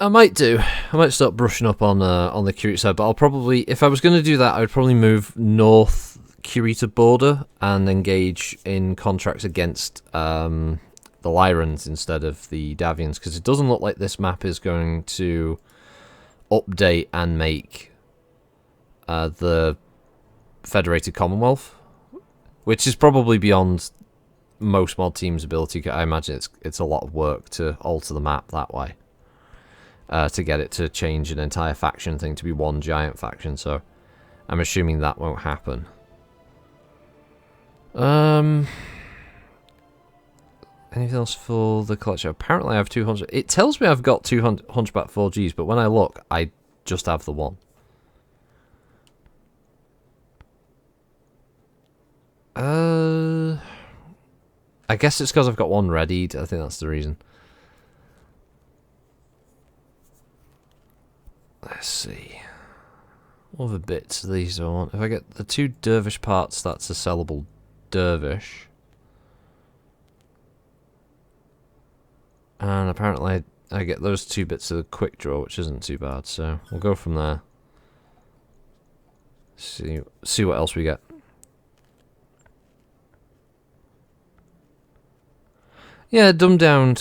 I might do. I might start brushing up on the Kurita side, but I'll probably, if I was going to do that, I would probably move north Kurita border and engage in contracts against the Lyrans instead of the Davians, because it doesn't look like this map is going to update and make the Federated Commonwealth, which is probably beyond most mod teams' ability. I imagine it's a lot of work to alter the map that way. To get it to change an entire faction thing to be one giant faction, so I'm assuming that won't happen. Anything else for the collection? Apparently I have 200. It tells me I've got 200 Hunchback 4Gs, but when I look, I just have the one. I guess it's because I've got one readied. I think that's the reason. Let's see. What other bits of these do I want? If I get the 2 dervish parts, that's a sellable dervish. And apparently I get those 2 bits of the quick draw, which isn't too bad. So we'll go from there. See what else we get. Yeah, dumbed down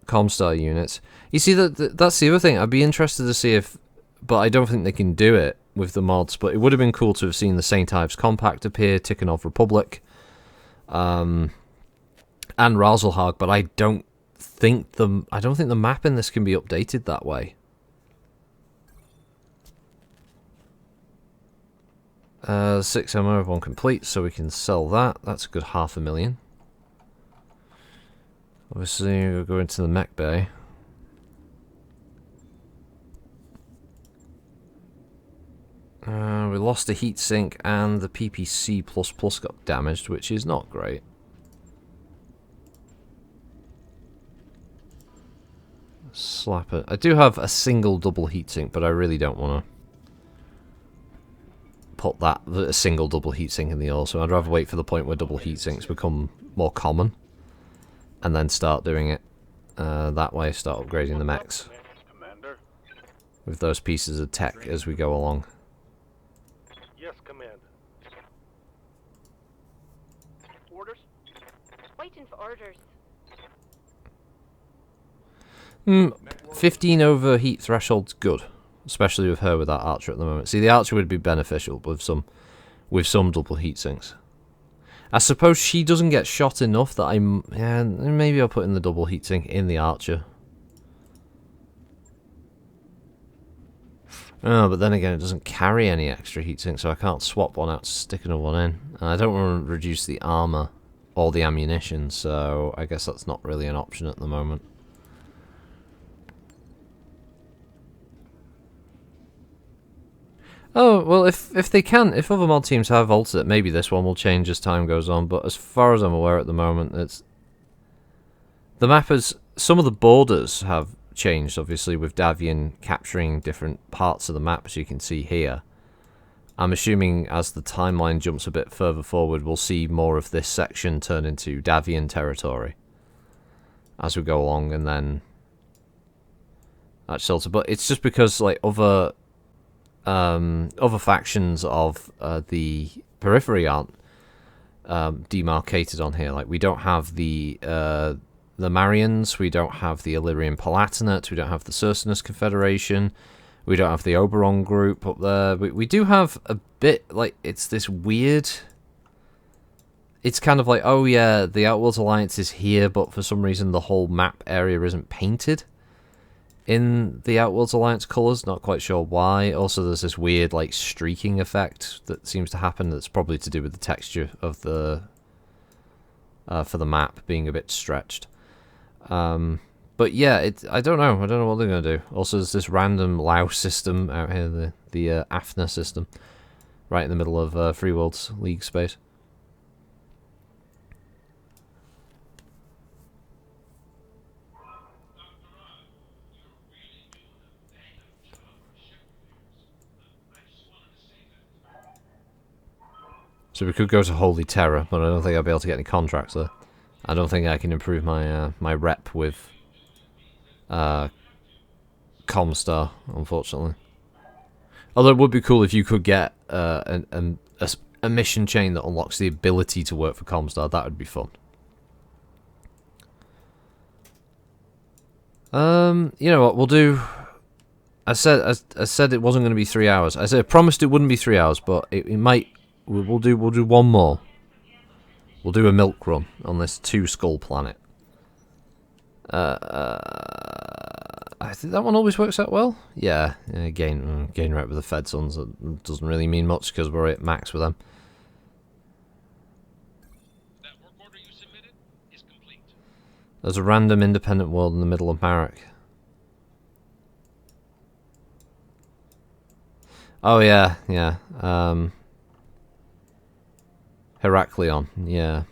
Comstar units. You see, that's the other thing. I'd be interested to see if, but I don't think they can do it with the mods. But it would have been cool to have seen the St. Ives Compact appear, Tikhonov Republic, and Razelhag. But I don't think the map in this can be updated that way. 6 ammo of 1 complete, so we can sell that. That's a good 500,000. Obviously, we'll go into the mech bay. We lost the heatsink and the PPC++ got damaged, which is not great. Slap it. I do have a single double heatsink, but I really don't want to put a single double heatsink in the ore, so I'd rather wait for the point where double heatsinks become more common. And then start doing it that way, start upgrading the mechs Commander. with those pieces of tech as we go along. Yes, Commander. Orders? Waiting for orders. 15 over heat threshold's good. especially with her with that archer at the moment. See, the archer would be beneficial with some double heat sinks. I suppose she doesn't get shot enough that yeah, maybe I'll put in the double heat sink in the archer. Oh, but then again, it doesn't carry any extra heatsink, so I can't swap one out to stick another one in. And I don't want to reduce the armor or the ammunition, so I guess that's not really an option at the moment. Oh, well, if they can, if other mod teams have altered it, maybe this one will change as time goes on, but as far as I'm aware at the moment, it's... The map has... Some of the borders have changed, obviously, with Davian capturing different parts of the map, as you can see here. I'm assuming as the timeline jumps a bit further forward, we'll see more of this section turn into Davian territory as we go along, and then that's shelter. But it's just because like other factions of the periphery aren't demarcated on here. Like we don't have the Marians, we don't have the Illyrian Palatinate, we don't have the Cercinus Confederation, we don't have the Oberon group up there. We do have a bit, like, it's this weird... It's kind of like, oh yeah, the Outworld Alliance is here, but for some reason the whole map area isn't painted in the Outworld Alliance colours, not quite sure why. Also there's this weird, like, streaking effect that seems to happen that's probably to do with the texture of the... for the map being a bit stretched. But yeah, I don't know what they're going to do. Also, there's this random Lao system out here, the AFNA system, right in the middle of Free World's League space. So we could go to Holy Terror, but I don't think I'll be able to get any contracts there. I don't think I can improve my my rep with Comstar, unfortunately. Although it would be cool if you could get a mission chain that unlocks the ability to work for Comstar. That would be fun. You know what? We'll do. I said it wasn't going to be 3 hours. I promised it wouldn't be 3 hours, but it might. We'll do one more. We'll do a milk run on this 2-skull planet. I think that one always works out well. Yeah, gain rep with the Fed Sons. It doesn't really mean much because we're at max with them. That work order you submitted is complete. There's a random independent world in the middle of Marek. Oh yeah. Heraklion, yeah.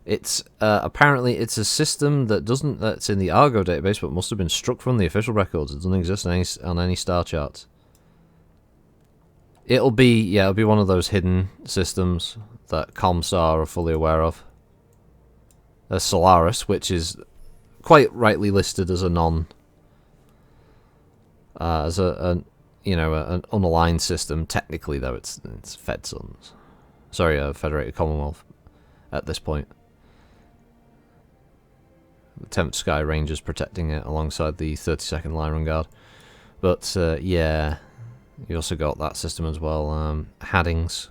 It's apparently it's a system that's in the Argo database, but must have been struck from the official records. It doesn't exist on any star charts. It'll be one of those hidden systems that Comstar are fully aware of. There's Solaris, which is quite rightly listed as a an unaligned system. Technically, though, it's Fed Sons. Sorry, Federated Commonwealth at this point. The 10th Sky Rangers protecting it alongside the 32nd Lyran Guard. But, yeah, you also got that system as well. Haddings.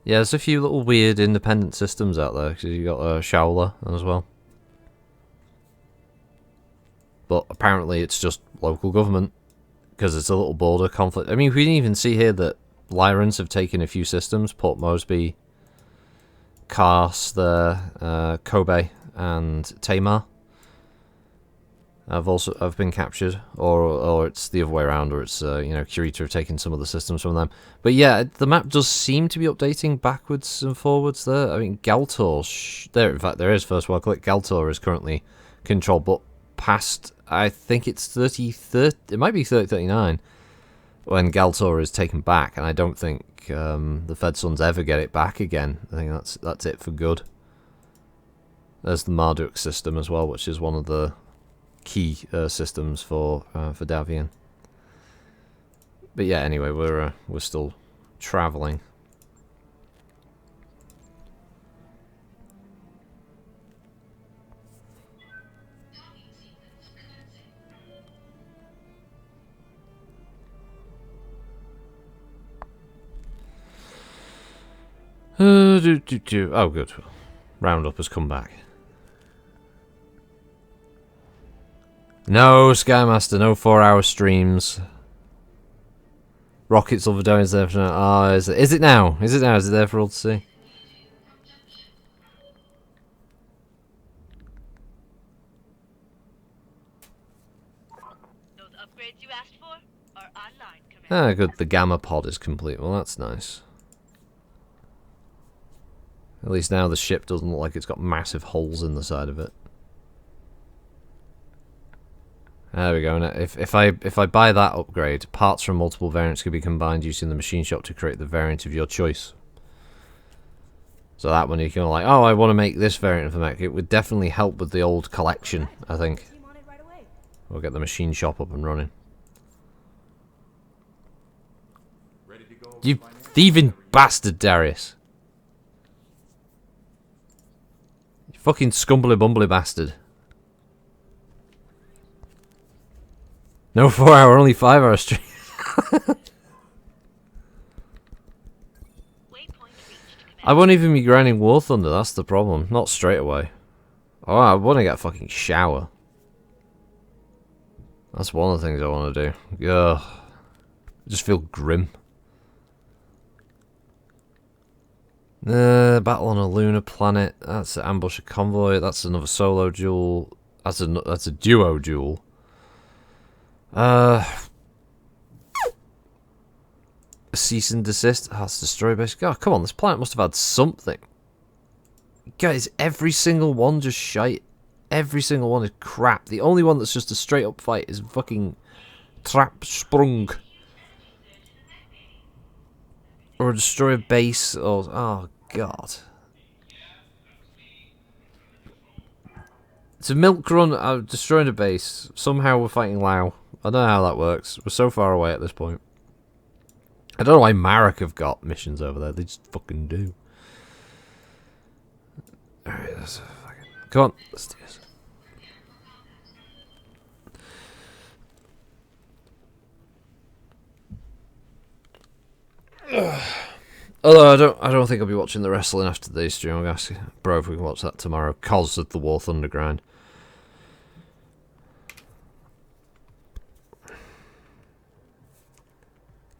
Yeah, there's a few little weird independent systems out there. Cause you got Shaula as well. But apparently it's just local government. Because it's a little border conflict. I mean, we can even see here that Lyrans have taken a few systems. Port Moresby, Kars, Kobe, and Tamar have been captured, or it's the other way around, or it's Kurita have taken some of the systems from them. But yeah, the map does seem to be updating backwards and forwards there. I mean, Galtor, in fact, there is first one click. Galtor is currently controlled, but past, I think it's 30, it might be 3039 when Galtor is taken back, and I don't think the Fed Sons ever get it back again. I think that's it for good. There's the Marduk system as well, which is one of the key systems for Davian. But yeah, anyway, we're still traveling. Oh, good. Roundup has come back. No, Skymaster, no 4-hour streams. Rocket Silver is there for now. Oh, is it now? Is it now? Is it there for all to see? Those upgrades you asked for are online, Commander. Ah, good. The Gamma Pod is complete. Well, that's nice. At least now the ship doesn't look like it's got massive holes in the side of it. There we go. Now, if I buy that upgrade, parts from multiple variants can be combined using the machine shop to create the variant of your choice. So that one you can like, oh, I want to make this variant of the mech. It would definitely help with the old collection, I think. We'll get the machine shop up and running. Ready to go. You thieving bastard, Darius. You fucking scumbly bumbly bastard. No 4-hour, only 5-hour stream. Waypoint reached, Commander. I won't even be grinding War Thunder, that's the problem. Not straight away. Oh, I want to get a fucking shower. That's one of the things I want to do. Ugh. I just feel grim. Battle on a lunar planet. That's an ambush a convoy. That's another solo duel. That's a duo duel. A cease and desist. Oh, it's destroy base. God, come on, this planet must have had something. Guys, every single one just shite. Every single one is crap. The only one that's just a straight up fight is fucking Trap Sprung. Or destroy a base, or... Oh, God. It's a milk run. I'm destroying a base. Somehow we're fighting Lao. I don't know how that works. We're so far away at this point. I don't know why Marek have got missions over there. They just fucking do. Alright, that's fucking... Come on, let's do this. Although I don't think I'll be watching the wrestling after today's stream. I'm gonna ask bro if we can watch that tomorrow, cause of the War Thunder grind.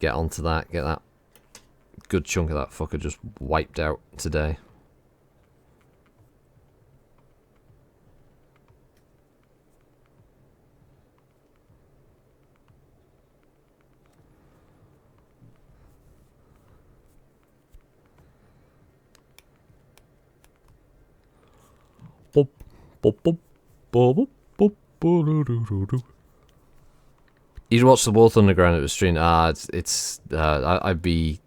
Get onto that, get that good chunk of that fucker just wiped out today. Boop, boop, boop, boop, boop, boop. You'd watch the War Thunder grind at the stream. I'd be...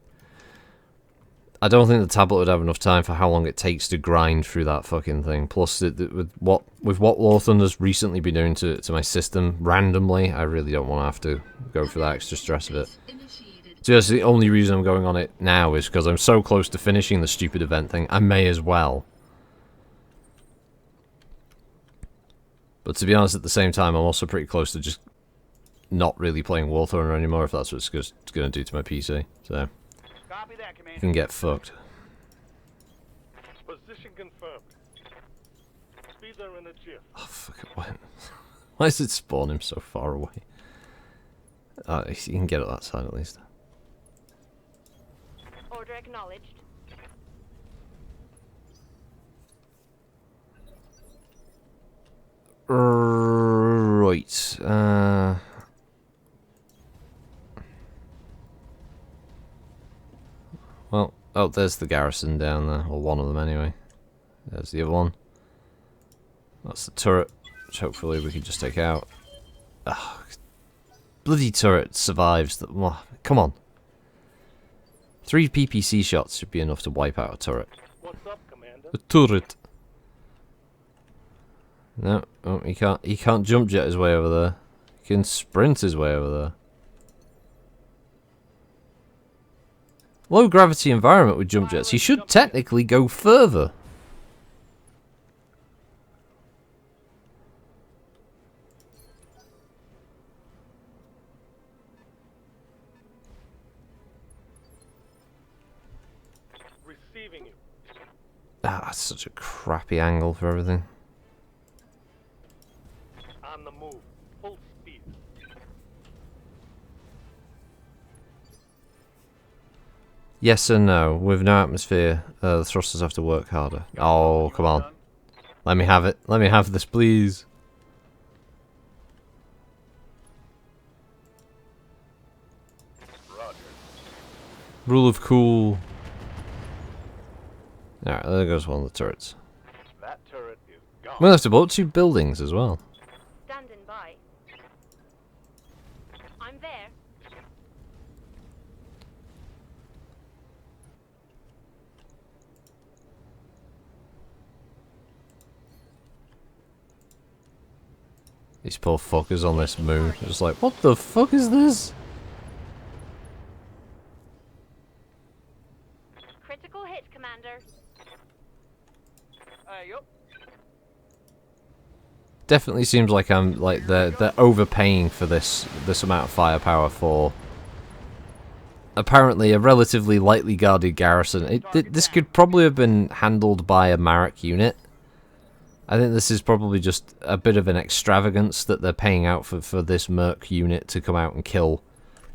I don't think the tablet would have enough time for how long it takes to grind through that fucking thing. Plus, with what War Thunder's recently been doing to my system randomly, I really don't want to have to go through that extra stress of it. Just the only reason I'm going on it now is because I'm so close to finishing the stupid event thing. I may as well. But to be honest, at the same time, I'm also pretty close to just not really playing War Thunder anymore, if that's what it's going to do to my PC. So, Copy that, you Commander. can get fucked. Position confirmed. Speeds are in a jiff. Oh, fuck it. Why does it spawn him so far away? You can get it that side at least. Order acknowledged. Right. Well, oh, there's the garrison down there, or one of them anyway. There's the other one. That's the turret, which hopefully we can just take out. Ugh. Bloody turret survives. Come on. 3 PPC shots should be enough to wipe out a turret. What's up, Commander? A turret. No, oh, he can't jump jet his way over there. He can sprint his way over there. low gravity environment with jump jets. He should technically go further. Receiving you. Ah, that's such a crappy angle for everything. On the move. Full speed. Yes and no. With no atmosphere, the thrusters have to work harder. Oh, come on. Let me have it. Let me have this, please. Roger. Rule of cool. Alright, there goes one of the turrets. That turret is gone. We'll have to blow up 2 buildings as well. Standing by. I'm there. These poor fuckers on this moon. Just like, what the fuck is this? Critical hit, Commander. Yup. Definitely seems like I'm like they're overpaying for this amount of firepower for apparently a relatively lightly guarded garrison. This could probably have been handled by a Marek unit. I think this is probably just a bit of an extravagance that they're paying out for this Merc unit to come out and kill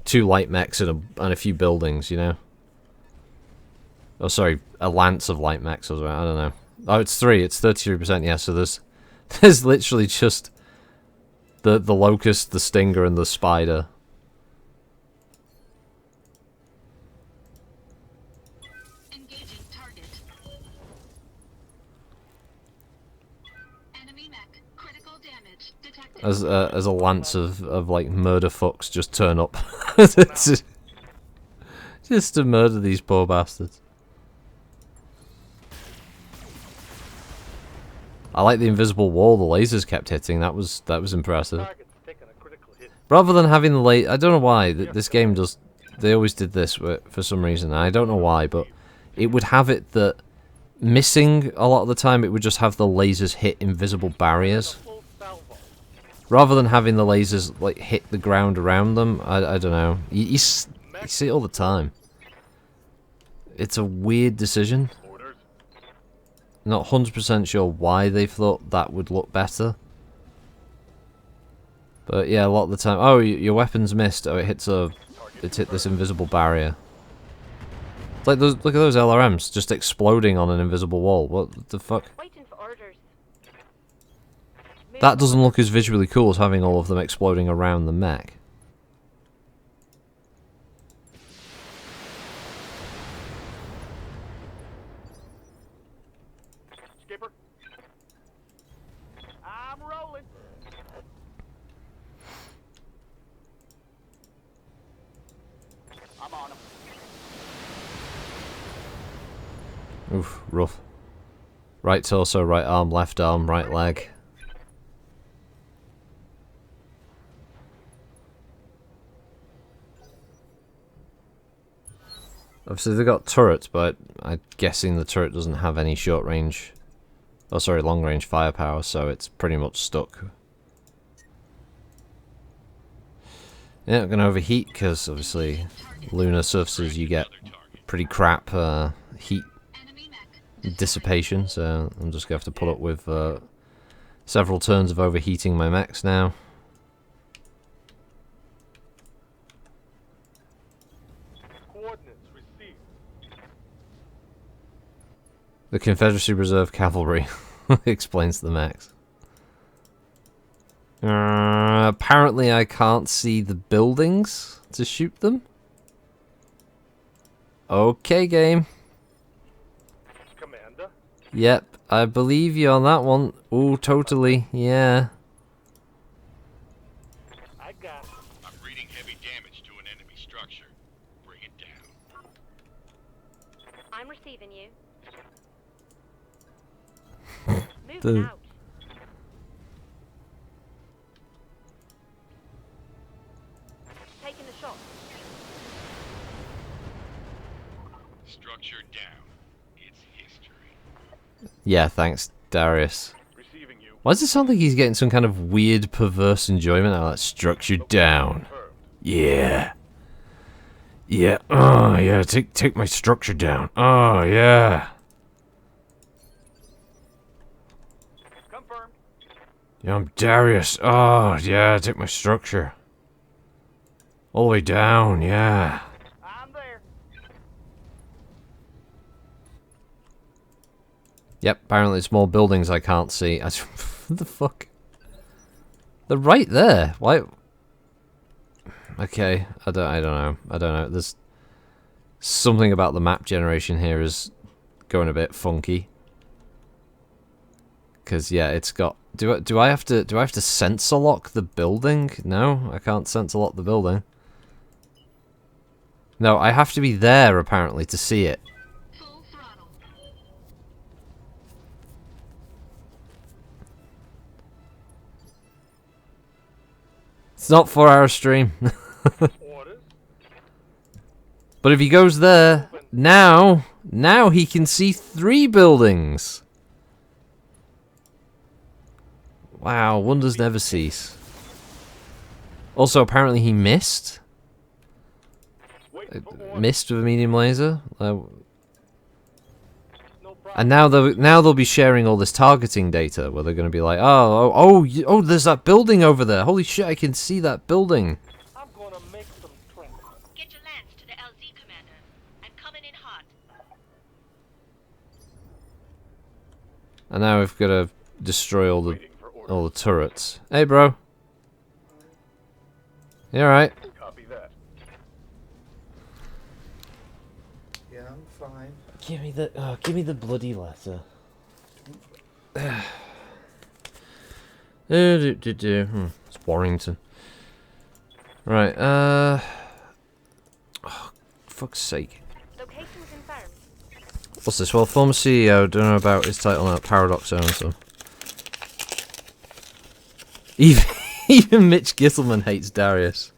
2 light mechs and a few buildings, you know? Oh, sorry, a lance of light mechs as well. I don't know. Oh, it's 3. It's 33%. Yeah, so there's literally just the locust, the stinger, and the spider. Engaging target. Enemy mech. Critical damage detected. As a lance of like murder fucks just turn up, just to murder these poor bastards. I like the invisible wall the lasers kept hitting. That was impressive. Target's taking a critical hit. Rather than having the I don't know why this game does. They always did this for some reason. I don't know why, but it would have it that missing a lot of the time. It would just have the lasers hit invisible barriers, Full salvo. rather than having the lasers like hit the ground around them. I don't know. You see it all the time. It's a weird decision. Orders. Not 100% sure why they thought that would look better. But yeah, a lot of the time. Oh, your weapon's missed. Oh, it's hit this invisible barrier. It's like those. Look at those LRMs just exploding on an invisible wall. What the fuck? Waiting for orders. That doesn't look as visually cool as having all of them exploding around the mech. Skipper. I'm rolling. I'm on him. Oof, rough. Right torso, right arm, right leg. Obviously they got turrets, but I'm guessing the turret doesn't have any short range. Oh, sorry, long range firepower, so it's pretty much stuck. Yeah, not gonna overheat because obviously lunar surfaces you get pretty crap heat Enemy mech. dissipation, so I'm just gonna have to put up with several turns of overheating my mechs now. Coordinates received. The Confederacy Reserve Cavalry explains the mechs. Apparently I can't see the buildings to shoot them. Okay, game. Commander. Yep, I believe you on that one. Ooh, totally, yeah. I got it. I'm reading heavy damage to an enemy structure. Bring it down. I'm receiving you. Moving The- out. Taking the shot. Yeah, thanks, Darius. Receiving you. Why does it sound like he's getting some kind of weird, perverse enjoyment out of that structure down? Confirmed. Yeah. Yeah, oh, yeah, take my structure down. Oh, yeah. Confirmed. Yeah, I'm Darius. Oh, yeah, take my structure. All the way down, yeah. I'm there. Yep, apparently it's more buildings I can't see. What the fuck? They're right there. Why? Okay, I don't know. There's something about the map generation here is going a bit funky. Cause yeah, it's got. Do I have to sensor lock the building? No, I can't sensor lock the building. No, I have to be there apparently to see it. Full throttle. It's not 4-hour stream. Orders. But if he goes there now he can see 3 buildings. Wow, wonders never cease. Also, apparently he missed. Wait for orders. Missed with a medium laser. No problem. And now they'll be sharing all this targeting data, where they're going to be like, oh, there's that building over there. Holy shit, I can see that building. I'm gonna make some tracks. Get your lance to the LZ commander. I'm coming in hot. And now we've got to destroy all Waiting for orders. the turrets. Hey, bro. You alright? Copy that. Yeah, I'm fine. Give me the bloody letter. It's Warrington. Right, oh, fuck's sake. Location confirmed. What's this? Well, former CEO, don't know about his title now, Paradox owner, so. Even Mitch Gisselman hates Darius.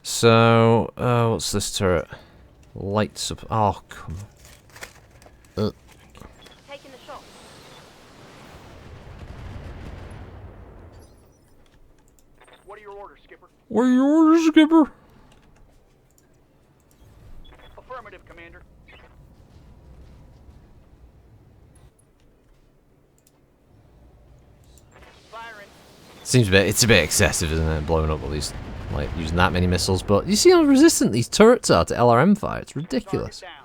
So, what's this turret? Lights up. Oh, come on. Taking the shot. What are your orders, Skipper? What are your orders, Skipper? Affirmative, Commander. Firing. It's a bit excessive, isn't it? Blowing up all these, like, using that many missiles. But you see how resistant these turrets are to LRM fire. It's ridiculous. Target down.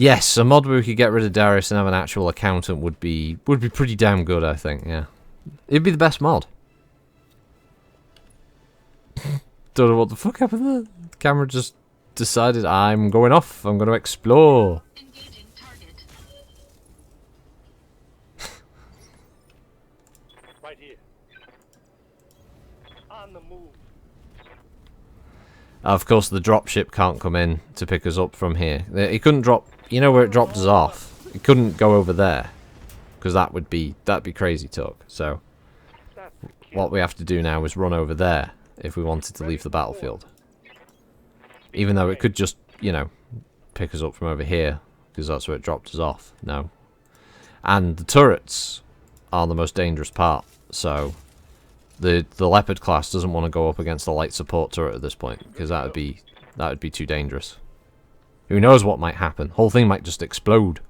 Yes, a mod where we could get rid of Darius and have an actual accountant would be pretty damn good, I think. Yeah, it'd be the best mod. Don't know what the fuck happened there. The camera just decided I'm going off. I'm going to explore. Engaging target. Right here. On the move. Of course, the dropship can't come in to pick us up from here. It couldn't drop. You know where it dropped us off? It couldn't go over there, because that'd be crazy talk. So, That's the kid. what we have to do now is run over there if we wanted to leave the battlefield. Even though it could just, you know, pick us up from over here, because that's where it dropped us off. No. And the turrets are the most dangerous part. So, the Leopard class doesn't want to go up against the light support turret at this point, because that would be too dangerous. Who knows what might happen? Whole thing might just explode.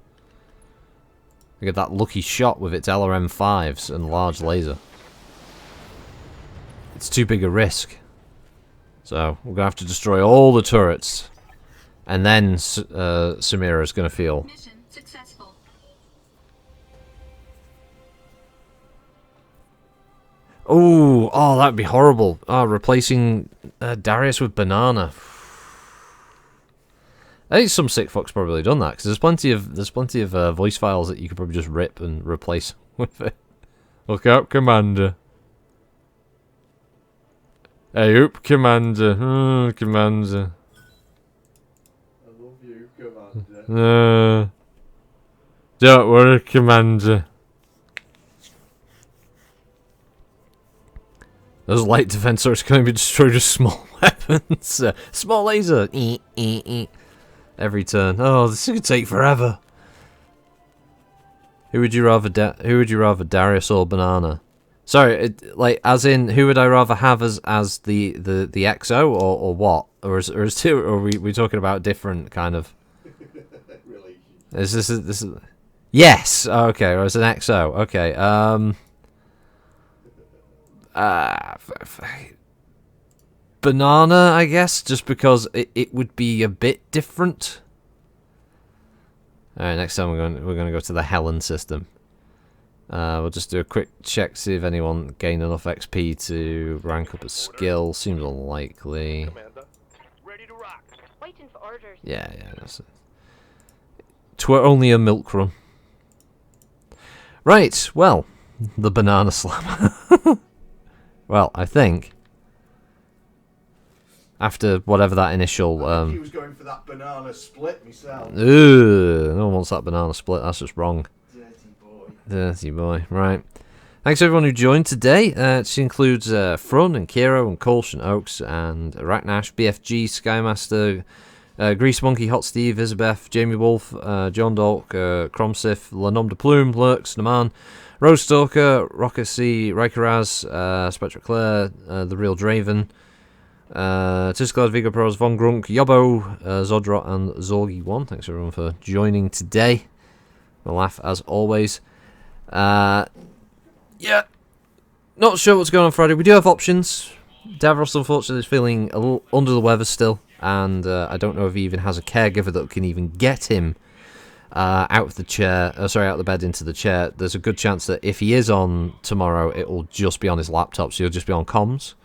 We get that lucky shot with its LRM-5s and large laser. It's too big a risk. So, we're going to have to destroy all the turrets. And then Samira's going to feel... Mission successful. Oh, that'd be horrible. Oh, replacing Darius with Banana. I think some sick fuck's probably done that, because there's plenty of voice files that you could probably just rip and replace with it. Look up, Commander. Hey up, Commander. Commander. I love you, Commander. Don't worry, Commander. Those light defense turrets can be destroyed with small weapons. Small laser. Every turn. Oh, this is gonna take forever. Who would you rather, Darius or Banana? Sorry, like as in, who would I rather have as the XO or what? Or are we talking about different kind of? Is this? Yes. Okay. Or as an XO. Okay. Banana, I guess, just because it would be a bit different. All right. Next time we're going to go to the Helen system. We'll just do a quick check, see if anyone gained enough XP to rank up a skill. Seems unlikely. Commander. Ready to rock. Waiting for orders. Yeah, that's it. 'Twere only a milk run. Right, well, the banana slam. Well, I think after whatever that initial He was going for that banana split myself. no one wants that banana split. That's just wrong. Dirty boy. Dirty boy. Right. Thanks everyone who joined today. It includes Frun and Kiro and Kolsch and Oaks and Raknash, BFG, Skymaster, Grease Monkey, Hot Steve, Isabeth, Jamie Wolf, John Dalk, Cromsif, Lanom de Plume, Lurks, Naman, Rose Stalker, Rocker C, Rikeraz, Spectra Claire, The Real Draven, Tisclad, Vigo Pros, Von Grunk, Yobbo, Zodrot, and Zorgi1. Thanks everyone for joining today. A laugh as always. Yeah, not sure what's going on Friday. We do have options. Davros, unfortunately, is feeling a little under the weather still, and I don't know if he even has a caregiver that can even get him out of the chair. Out of the bed into the chair. There's a good chance that if he is on tomorrow, it will just be on his laptop, so he'll just be on comms.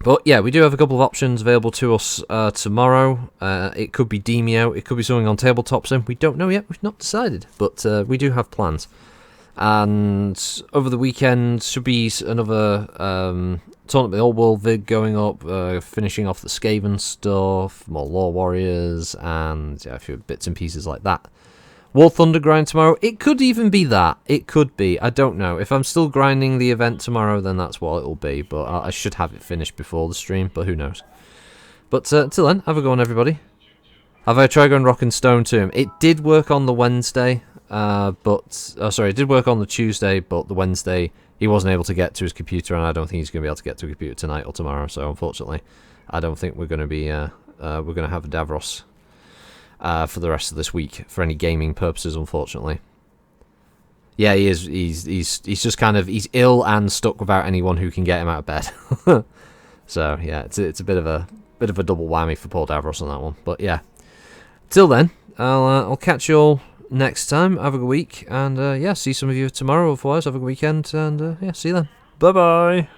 But yeah, we do have a couple of options available to us tomorrow. It could be Demio, it could be something on Tabletop Sim. We don't know yet, we've not decided, but we do have plans. And over the weekend should be another Tournament of the Old World vid going up, finishing off the Skaven stuff, more Lore Warriors, and yeah, a few bits and pieces like that. War Thunder grind tomorrow. It could even be that. It could be. I don't know. If I'm still grinding the event tomorrow, then that's what it'll be. But I should have it finished before the stream, but who knows. But till then, have a go on, everybody. Have I tried going Rock and Stone Tomb? It did work on the Wednesday, it did work on the Tuesday, but the Wednesday he wasn't able to get to his computer, and I don't think he's going to be able to get to a computer tonight or tomorrow. So unfortunately, I don't think we're going to be have a Davros for the rest of this week for any gaming purposes, unfortunately. Yeah, he is. He's just kind of he's ill and stuck without anyone who can get him out of bed. So yeah, it's a bit of a double whammy for poor Davros on that one. But yeah, till then, I'll catch you all next time. Have a good week, and yeah, see some of you tomorrow. Otherwise, have a good weekend, and yeah, see you then. Bye bye.